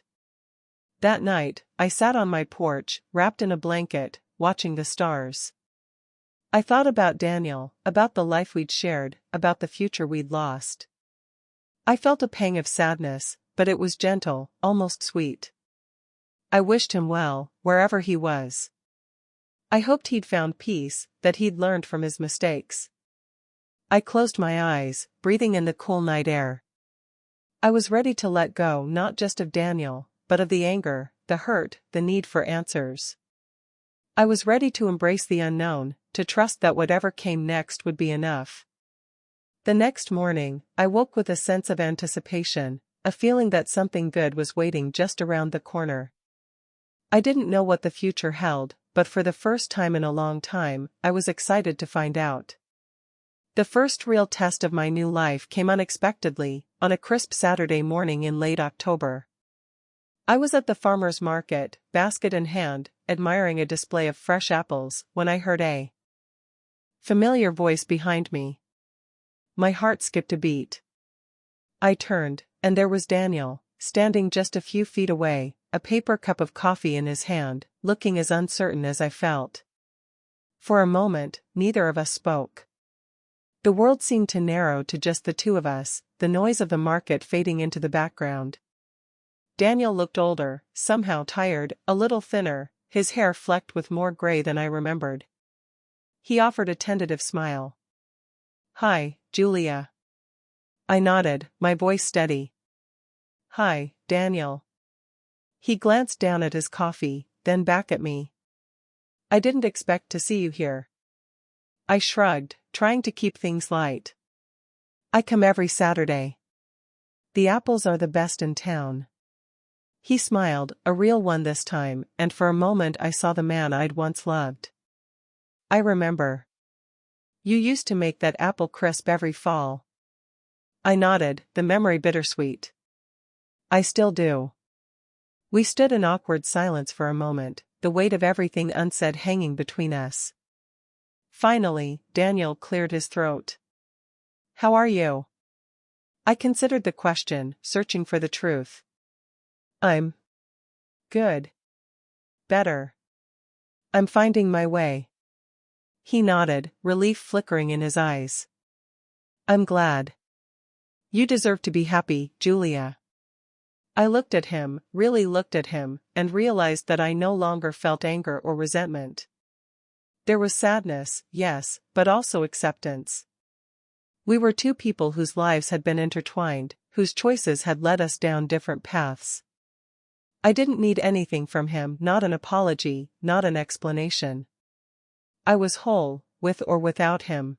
That night, I sat on my porch, wrapped in a blanket, watching the stars. I thought about Daniel, about the life we'd shared, about the future we'd lost. I felt a pang of sadness, but it was gentle, almost sweet. I wished him well, wherever he was. I hoped he'd found peace, that he'd learned from his mistakes. I closed my eyes, breathing in the cool night air. I was ready to let go not just of Daniel, but of the anger, the hurt, the need for answers. I was ready to embrace the unknown, to trust that whatever came next would be enough. The next morning, I woke with a sense of anticipation, a feeling that something good was waiting just around the corner. I didn't know what the future held, but for the first time in a long time, I was excited to find out. The first real test of my new life came unexpectedly, on a crisp Saturday morning in late October. I was at the farmer's market, basket in hand, admiring a display of fresh apples, when I heard a familiar voice behind me. My heart skipped a beat. I turned, and there was Daniel, standing just a few feet away, a paper cup of coffee in his hand, looking as uncertain as I felt. For a moment, neither of us spoke. The world seemed to narrow to just the two of us, the noise of the market fading into the background. Daniel looked older, somehow tired, a little thinner, his hair flecked with more gray than I remembered. He offered a tentative smile. "Hi, Julia." I nodded, my voice steady. "Hi, Daniel." He glanced down at his coffee, then back at me. I didn't expect to see you here. I shrugged, trying to keep things light. I come every Saturday. The apples are the best in town. He smiled, a real one this time, and for a moment I saw the man I'd once loved. I remember. You used to make that apple crisp every fall. I nodded, the memory bittersweet. I still do. We stood in awkward silence for a moment, the weight of everything unsaid hanging between us. Finally, Daniel cleared his throat. How are you? I considered the question, searching for the truth. I'm good. Better. I'm finding my way. He nodded, relief flickering in his eyes. I'm glad. You deserve to be happy, Julia. I looked at him, really looked at him, and realized that I no longer felt anger or resentment. There was sadness, yes, but also acceptance. We were two people whose lives had been intertwined, whose choices had led us down different paths. I didn't need anything from him, not an apology, not an explanation. I was whole, with or without him.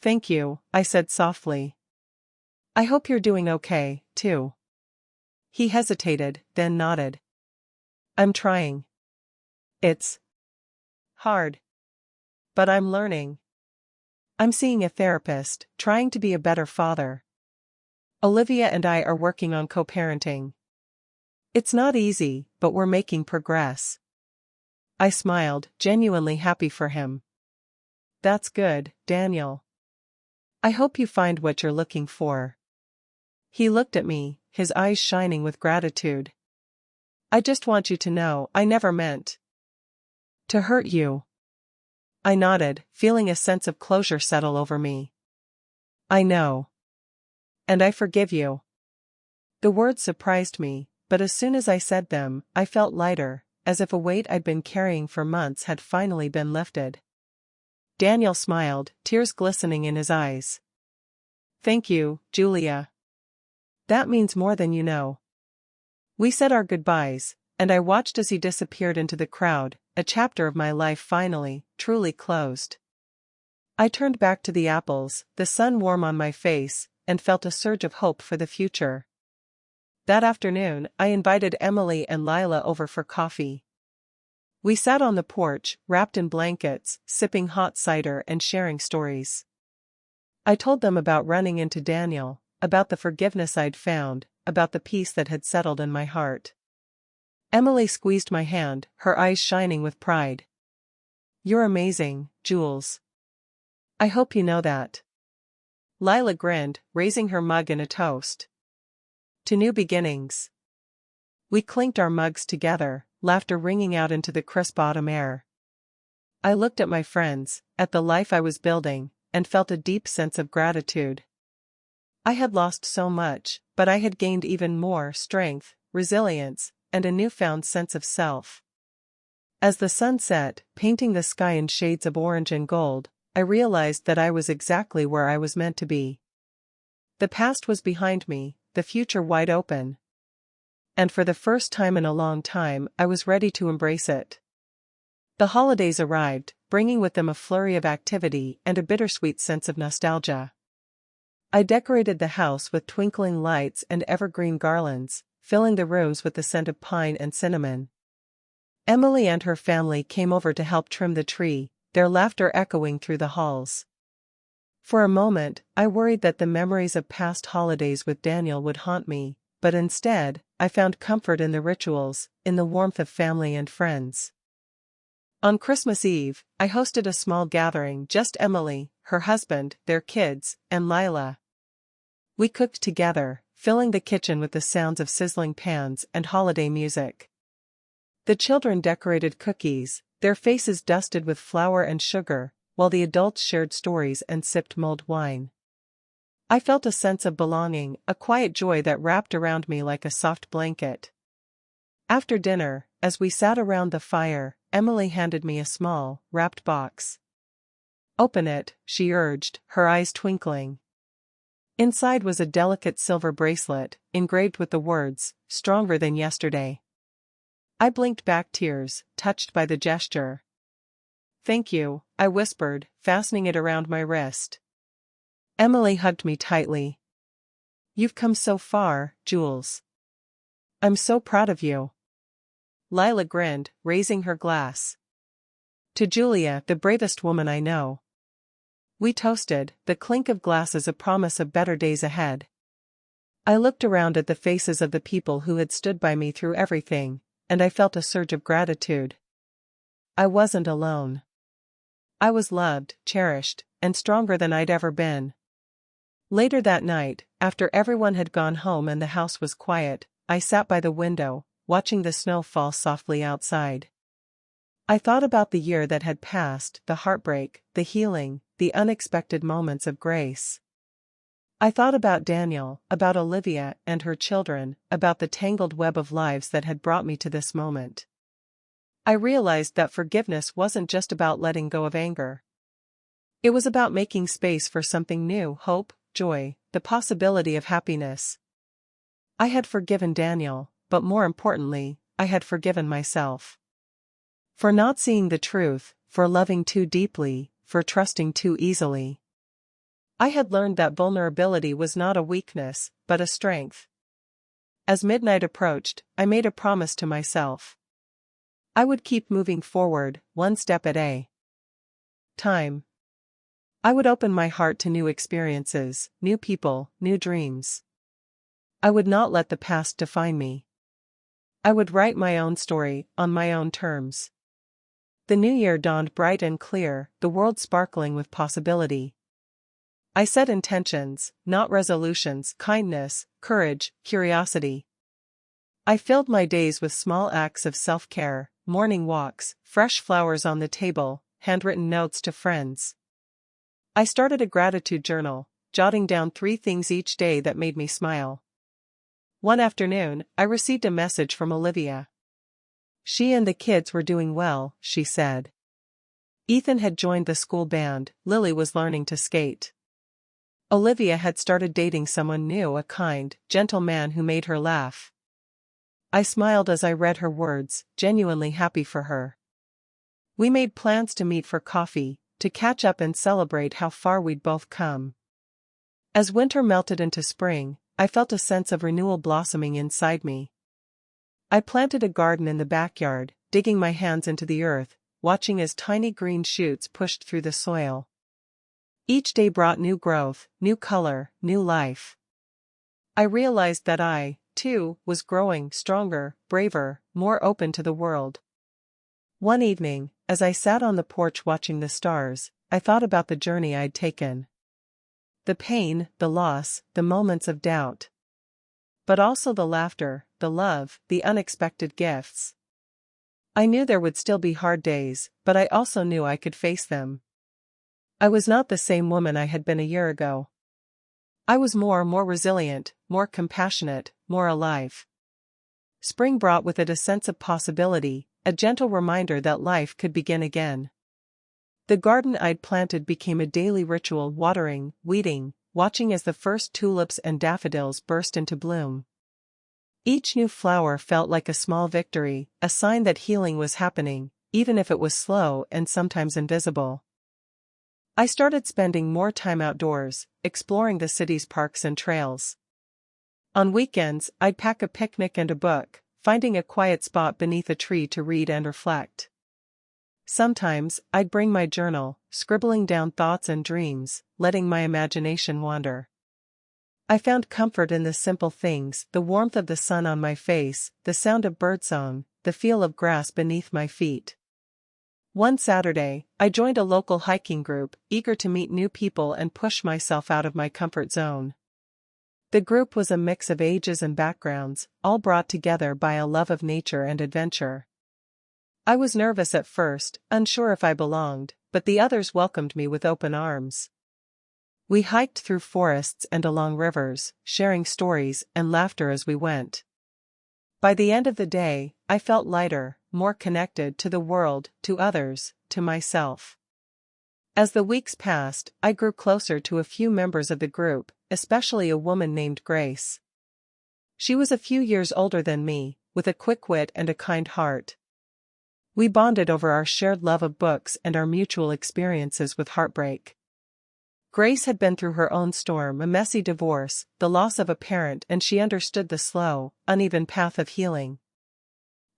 Thank you, I said softly. I hope you're doing okay, too. He hesitated, then nodded. I'm trying. It's hard. But I'm learning. I'm seeing a therapist, trying to be a better father. Olivia and I are working on co-parenting. It's not easy, but we're making progress. I smiled, genuinely happy for him. That's good, Daniel. I hope you find what you're looking for. He looked at me, his eyes shining with gratitude. I just want you to know I never meant to hurt you. I nodded, feeling a sense of closure settle over me. I know. And I forgive you. The words surprised me, but as soon as I said them, I felt lighter, as if a weight I'd been carrying for months had finally been lifted. Daniel smiled, tears glistening in his eyes. Thank you, Julia. That means more than you know. We said our goodbyes, and I watched as he disappeared into the crowd, a chapter of my life finally, truly closed. I turned back to the apples, the sun warm on my face, and felt a surge of hope for the future. That afternoon, I invited Emily and Lila over for coffee. We sat on the porch, wrapped in blankets, sipping hot cider and sharing stories. I told them about running into Daniel, about the forgiveness I'd found, about the peace that had settled in my heart. Emily squeezed my hand, her eyes shining with pride. You're amazing, Jules. I hope you know that. Lila grinned, raising her mug in a toast. To new beginnings. We clinked our mugs together, laughter ringing out into the crisp autumn air. I looked at my friends, at the life I was building, and felt a deep sense of gratitude. I had lost so much, but I had gained even more strength, resilience, and a newfound sense of self. As the sun set, painting the sky in shades of orange and gold, I realized that I was exactly where I was meant to be. The past was behind me, the future wide open. And for the first time in a long time, I was ready to embrace it. The holidays arrived, bringing with them a flurry of activity and a bittersweet sense of nostalgia. I decorated the house with twinkling lights and evergreen garlands, filling the rooms with the scent of pine and cinnamon. Emily and her family came over to help trim the tree, their laughter echoing through the halls. For a moment, I worried that the memories of past holidays with Daniel would haunt me, but instead, I found comfort in the rituals, in the warmth of family and friends. On Christmas Eve, I hosted a small gathering, just Emily, her husband, their kids, and Lila. We cooked together, filling the kitchen with the sounds of sizzling pans and holiday music. The children decorated cookies, their faces dusted with flour and sugar, while the adults shared stories and sipped mulled wine. I felt a sense of belonging, a quiet joy that wrapped around me like a soft blanket. After dinner, as we sat around the fire, Emily handed me a small, wrapped box. Open it, she urged, her eyes twinkling. Inside was a delicate silver bracelet, engraved with the words, "Stronger than yesterday." I blinked back tears, touched by the gesture. "Thank you," I whispered, fastening it around my wrist. Emily hugged me tightly. "You've come so far, Jules. I'm so proud of you." Lila grinned, raising her glass. "To Julia, the bravest woman I know." We toasted, the clink of glasses a promise of better days ahead. I looked around at the faces of the people who had stood by me through everything, and I felt a surge of gratitude. I wasn't alone. I was loved, cherished, and stronger than I'd ever been. Later that night, after everyone had gone home and the house was quiet, I sat by the window, watching the snow fall softly outside. I thought about the year that had passed, the heartbreak, the healing, the unexpected moments of grace. I thought about Daniel, about Olivia and her children, about the tangled web of lives that had brought me to this moment. I realized that forgiveness wasn't just about letting go of anger. It was about making space for something new, hope, joy, the possibility of happiness. I had forgiven Daniel, but more importantly, I had forgiven myself. For not seeing the truth, for loving too deeply, for trusting too easily. I had learned that vulnerability was not a weakness, but a strength. As midnight approached, I made a promise to myself. I would keep moving forward, one step at a time. I would open my heart to new experiences, new people, new dreams. I would not let the past define me. I would write my own story, on my own terms. The new year dawned bright and clear, the world sparkling with possibility. I set intentions, not resolutions, kindness, courage, curiosity. I filled my days with small acts of self-care, morning walks, fresh flowers on the table, handwritten notes to friends. I started a gratitude journal, jotting down 3 things each day that made me smile. One afternoon, I received a message from Olivia. She and the kids were doing well, she said. Ethan had joined the school band, Lily was learning to skate. Olivia had started dating someone new, a kind, gentle man who made her laugh. I smiled as I read her words, genuinely happy for her. We made plans to meet for coffee, to catch up and celebrate how far we'd both come. As winter melted into spring, I felt a sense of renewal blossoming inside me. I planted a garden in the backyard, digging my hands into the earth, watching as tiny green shoots pushed through the soil. Each day brought new growth, new color, new life. I realized that I, too, was growing, stronger, braver, more open to the world. One evening, as I sat on the porch watching the stars, I thought about the journey I'd taken. The pain, the loss, the moments of doubt. But also the laughter, the love, the unexpected gifts. I knew there would still be hard days, but I also knew I could face them. I was not the same woman I had been a year ago. I was more resilient, more compassionate, more alive. Spring brought with it a sense of possibility, a gentle reminder that life could begin again. The garden I'd planted became a daily ritual, watering, weeding, watching as the first tulips and daffodils burst into bloom. Each new flower felt like a small victory, a sign that healing was happening, even if it was slow and sometimes invisible. I started spending more time outdoors, exploring the city's parks and trails. On weekends, I'd pack a picnic and a book, finding a quiet spot beneath a tree to read and reflect. Sometimes, I'd bring my journal, scribbling down thoughts and dreams, letting my imagination wander. I found comfort in the simple things, the warmth of the sun on my face, the sound of birdsong, the feel of grass beneath my feet. One Saturday, I joined a local hiking group, eager to meet new people and push myself out of my comfort zone. The group was a mix of ages and backgrounds, all brought together by a love of nature and adventure. I was nervous at first, unsure if I belonged, but the others welcomed me with open arms. We hiked through forests and along rivers, sharing stories and laughter as we went. By the end of the day, I felt lighter, more connected to the world, to others, to myself. As the weeks passed, I grew closer to a few members of the group, especially a woman named Grace. She was a few years older than me, with a quick wit and a kind heart. We bonded over our shared love of books and our mutual experiences with heartbreak. Grace had been through her own storm, a messy divorce, the loss of a parent, and she understood the slow, uneven path of healing.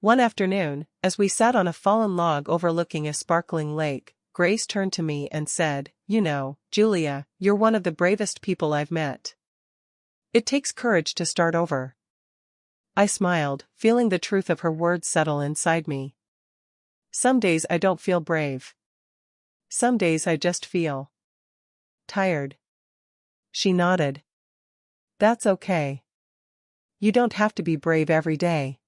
One afternoon, as we sat on a fallen log overlooking a sparkling lake, Grace turned to me and said, "You know, Julia, you're one of the bravest people I've met. It takes courage to start over." I smiled, feeling the truth of her words settle inside me. Some days I don't feel brave. Some days I just feel tired. She nodded. That's okay. You don't have to be brave every day.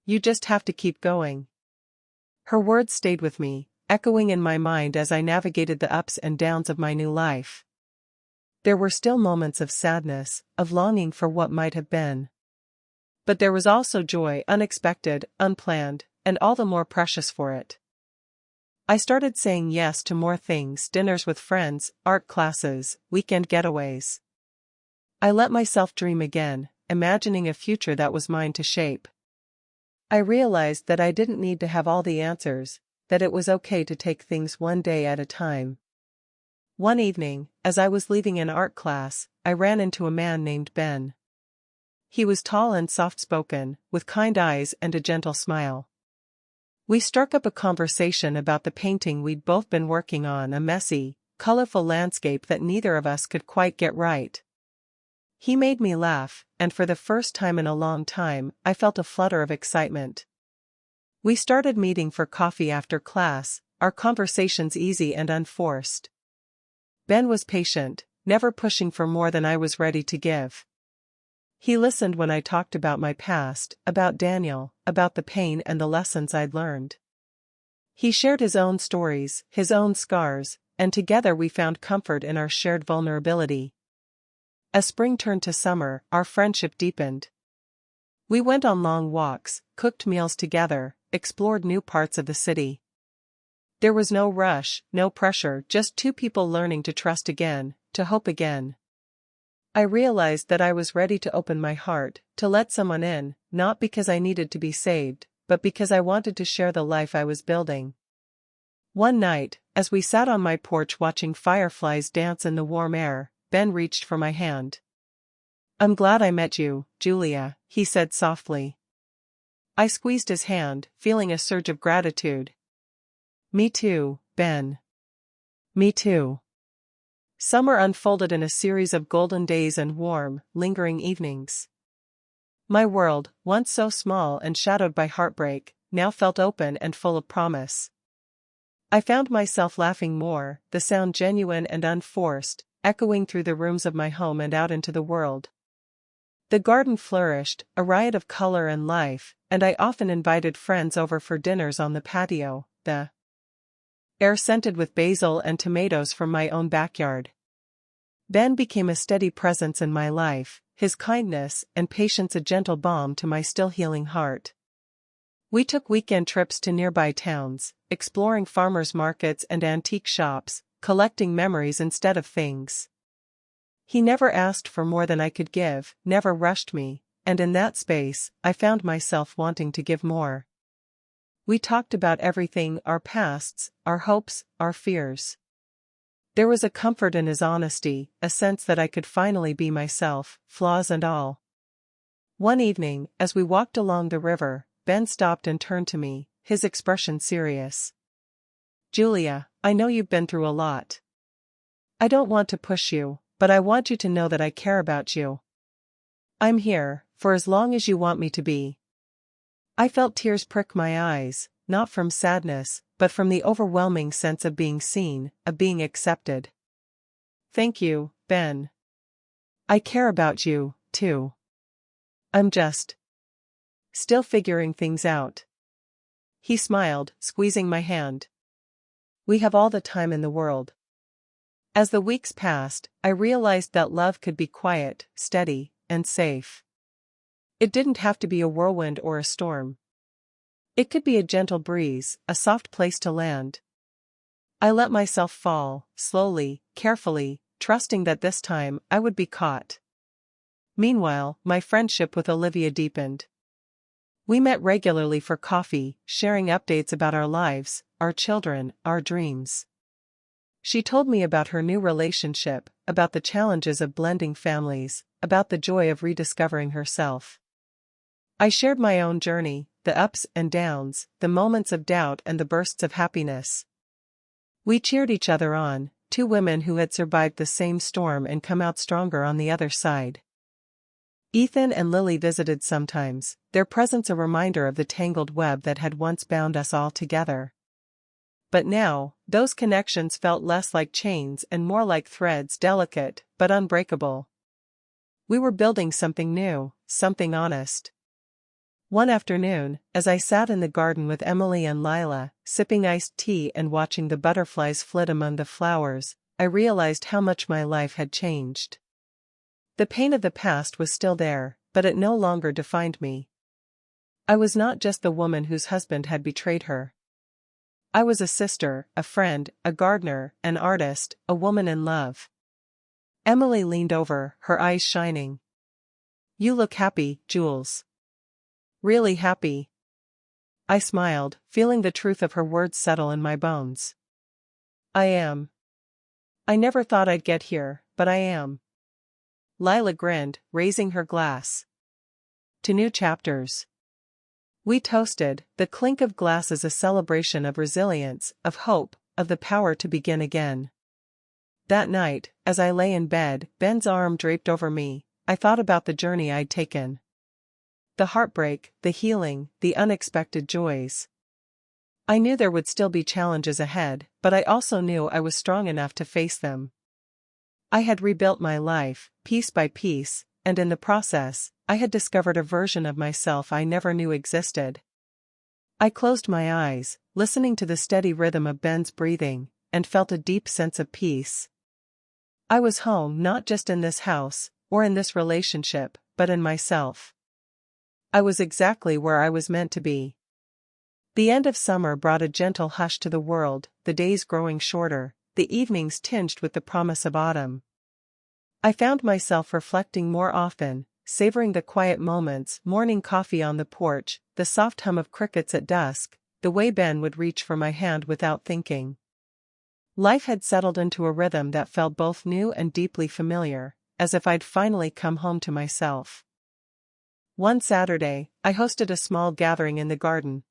You just have to keep going. Her words stayed with me, echoing in my mind as I navigated the ups and downs of my new life. There were still moments of sadness, of longing for what might have been. But there was also joy, unexpected, unplanned, and all the more precious for it. I started saying yes to more things: dinners with friends, art classes, weekend getaways. I let myself dream again, imagining a future that was mine to shape. I realized that I didn't need to have all the answers, that it was okay to take things one day at a time. One evening, as I was leaving an art class, I ran into a man named Ben. He was tall and soft-spoken, with kind eyes and a gentle smile. We struck up a conversation about the painting we'd both been working on, a messy, colorful landscape that neither of us could quite get right. He made me laugh, and for the first time in a long time, I felt a flutter of excitement. We started meeting for coffee after class, our conversations easy and unforced. Ben was patient, never pushing for more than I was ready to give. He listened when I talked about my past, about Daniel, about the pain and the lessons I'd learned. He shared his own stories, his own scars, and together we found comfort in our shared vulnerability. As spring turned to summer, our friendship deepened. We went on long walks, cooked meals together, explored new parts of the city. There was no rush, no pressure, just two people learning to trust again, to hope again. I realized that I was ready to open my heart, to let someone in, not because I needed to be saved, but because I wanted to share the life I was building. One night, as we sat on my porch watching fireflies dance in the warm air, Ben reached for my hand. "I'm glad I met you, Julia," he said softly. I squeezed his hand, feeling a surge of gratitude. "Me too, Ben. Me too." Summer unfolded in a series of golden days and warm, lingering evenings. My world, once so small and shadowed by heartbreak, now felt open and full of promise. I found myself laughing more, the sound genuine and unforced, echoing through the rooms of my home and out into the world. The garden flourished, a riot of color and life, and I often invited friends over for dinners on the patio, the air scented with basil and tomatoes from my own backyard. Ben became a steady presence in my life, his kindness and patience a gentle balm to my still healing heart. We took weekend trips to nearby towns, exploring farmers' markets and antique shops, collecting memories instead of things. He never asked for more than I could give, never rushed me, and in that space, I found myself wanting to give more. We talked about everything: our pasts, our hopes, our fears. There was a comfort in his honesty, a sense that I could finally be myself, flaws and all. One evening, as we walked along the river, Ben stopped and turned to me, his expression serious. "Julia, I know you've been through a lot. I don't want to push you, but I want you to know that I care about you. I'm here, for as long as you want me to be." I felt tears prick my eyes, not from sadness, but from the overwhelming sense of being seen, of being accepted. "Thank you, Ben. I care about you, too. I'm just still figuring things out." He smiled, squeezing my hand. "We have all the time in the world." As the weeks passed, I realized that love could be quiet, steady, and safe. It didn't have to be a whirlwind or a storm. It could be a gentle breeze, a soft place to land. I let myself fall, slowly, carefully, trusting that this time I would be caught. Meanwhile, my friendship with Olivia deepened. We met regularly for coffee, sharing updates about our lives, our children, our dreams. She told me about her new relationship, about the challenges of blending families, about the joy of rediscovering herself. I shared my own journey, the ups and downs, the moments of doubt and the bursts of happiness. We cheered each other on, two women who had survived the same storm and come out stronger on the other side. Ethan and Lily visited sometimes, their presence a reminder of the tangled web that had once bound us all together. But now, those connections felt less like chains and more like threads, delicate, but unbreakable. We were building something new, something honest. One afternoon, as I sat in the garden with Emily and Lila, sipping iced tea and watching the butterflies flit among the flowers, I realized how much my life had changed. The pain of the past was still there, but it no longer defined me. I was not just the woman whose husband had betrayed her. I was a sister, a friend, a gardener, an artist, a woman in love. Emily leaned over, her eyes shining. "You look happy, Jules." "Really happy?" I smiled, feeling the truth of her words settle in my bones. "I am. I never thought I'd get here, but I am." Lila grinned, raising her glass. "To new chapters." We toasted, the clink of glasses a celebration of resilience, of hope, of the power to begin again. That night, as I lay in bed, Ben's arm draped over me, I thought about the journey I'd taken. The heartbreak, the healing, the unexpected joys. I knew there would still be challenges ahead, but I also knew I was strong enough to face them. I had rebuilt my life, piece by piece, and in the process, I had discovered a version of myself I never knew existed. I closed my eyes, listening to the steady rhythm of Ben's breathing, and felt a deep sense of peace. I was home not just in this house, or in this relationship, but in myself. I was exactly where I was meant to be. The end of summer brought a gentle hush to the world, the days growing shorter, the evenings tinged with the promise of autumn. I found myself reflecting more often, savoring the quiet moments, morning coffee on the porch, the soft hum of crickets at dusk, the way Ben would reach for my hand without thinking. Life had settled into a rhythm that felt both new and deeply familiar, as if I'd finally come home to myself. One Saturday, I hosted a small gathering in the garden.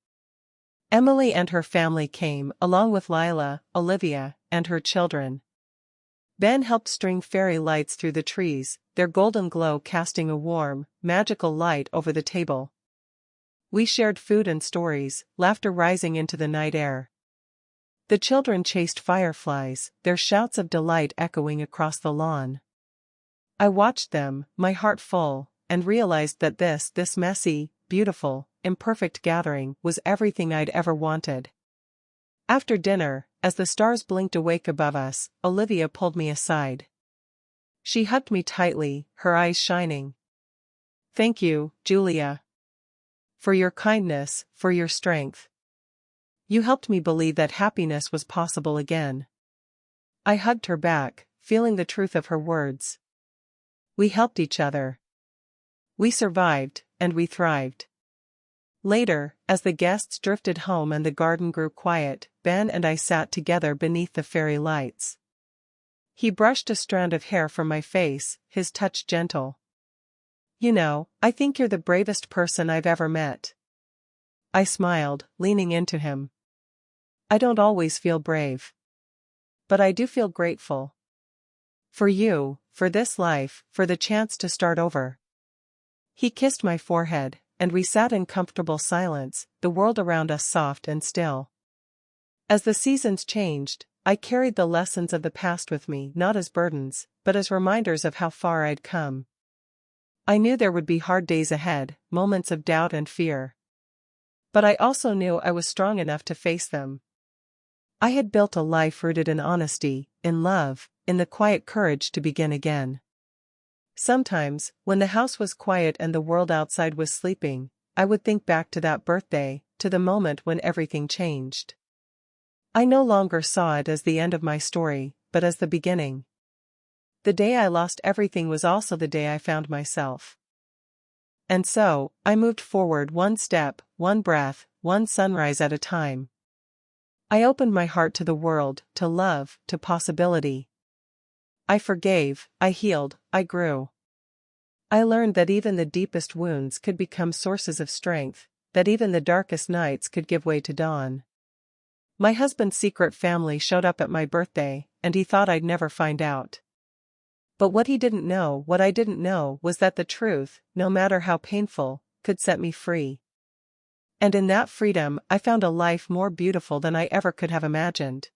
Emily and her family came, along with Lila, Olivia, and her children. Ben helped string fairy lights through the trees, their golden glow casting a warm, magical light over the table. We shared food and stories, laughter rising into the night air. The children chased fireflies, their shouts of delight echoing across the lawn. I watched them, my heart full, and realized that this messy, beautiful, imperfect gathering was everything I'd ever wanted. After dinner, as the stars blinked awake above us, Olivia pulled me aside. She hugged me tightly, her eyes shining. "Thank you, Julia. For your kindness, for your strength. You helped me believe that happiness was possible again." I hugged her back, feeling the truth of her words. We helped each other. We survived, and we thrived. Later, as the guests drifted home and the garden grew quiet, Ben and I sat together beneath the fairy lights. He brushed a strand of hair from my face, his touch gentle. "You know, I think you're the bravest person I've ever met." I smiled, leaning into him. "I don't always feel brave. But I do feel grateful. For you, for this life, for the chance to start over." He kissed my forehead, and we sat in comfortable silence, the world around us soft and still. As the seasons changed, I carried the lessons of the past with me, not as burdens, but as reminders of how far I'd come. I knew there would be hard days ahead, moments of doubt and fear. But I also knew I was strong enough to face them. I had built a life rooted in honesty, in love, in the quiet courage to begin again. Sometimes, when the house was quiet and the world outside was sleeping, I would think back to that birthday, to the moment when everything changed. I no longer saw it as the end of my story, but as the beginning. The day I lost everything was also the day I found myself. And so, I moved forward one step, one breath, one sunrise at a time. I opened my heart to the world, to love, to possibility. I forgave, I healed, I grew. I learned that even the deepest wounds could become sources of strength, that even the darkest nights could give way to dawn. My husband's secret family showed up at my birthday, and he thought I'd never find out. But what I didn't know was that the truth, no matter how painful, could set me free. And in that freedom I found a life more beautiful than I ever could have imagined.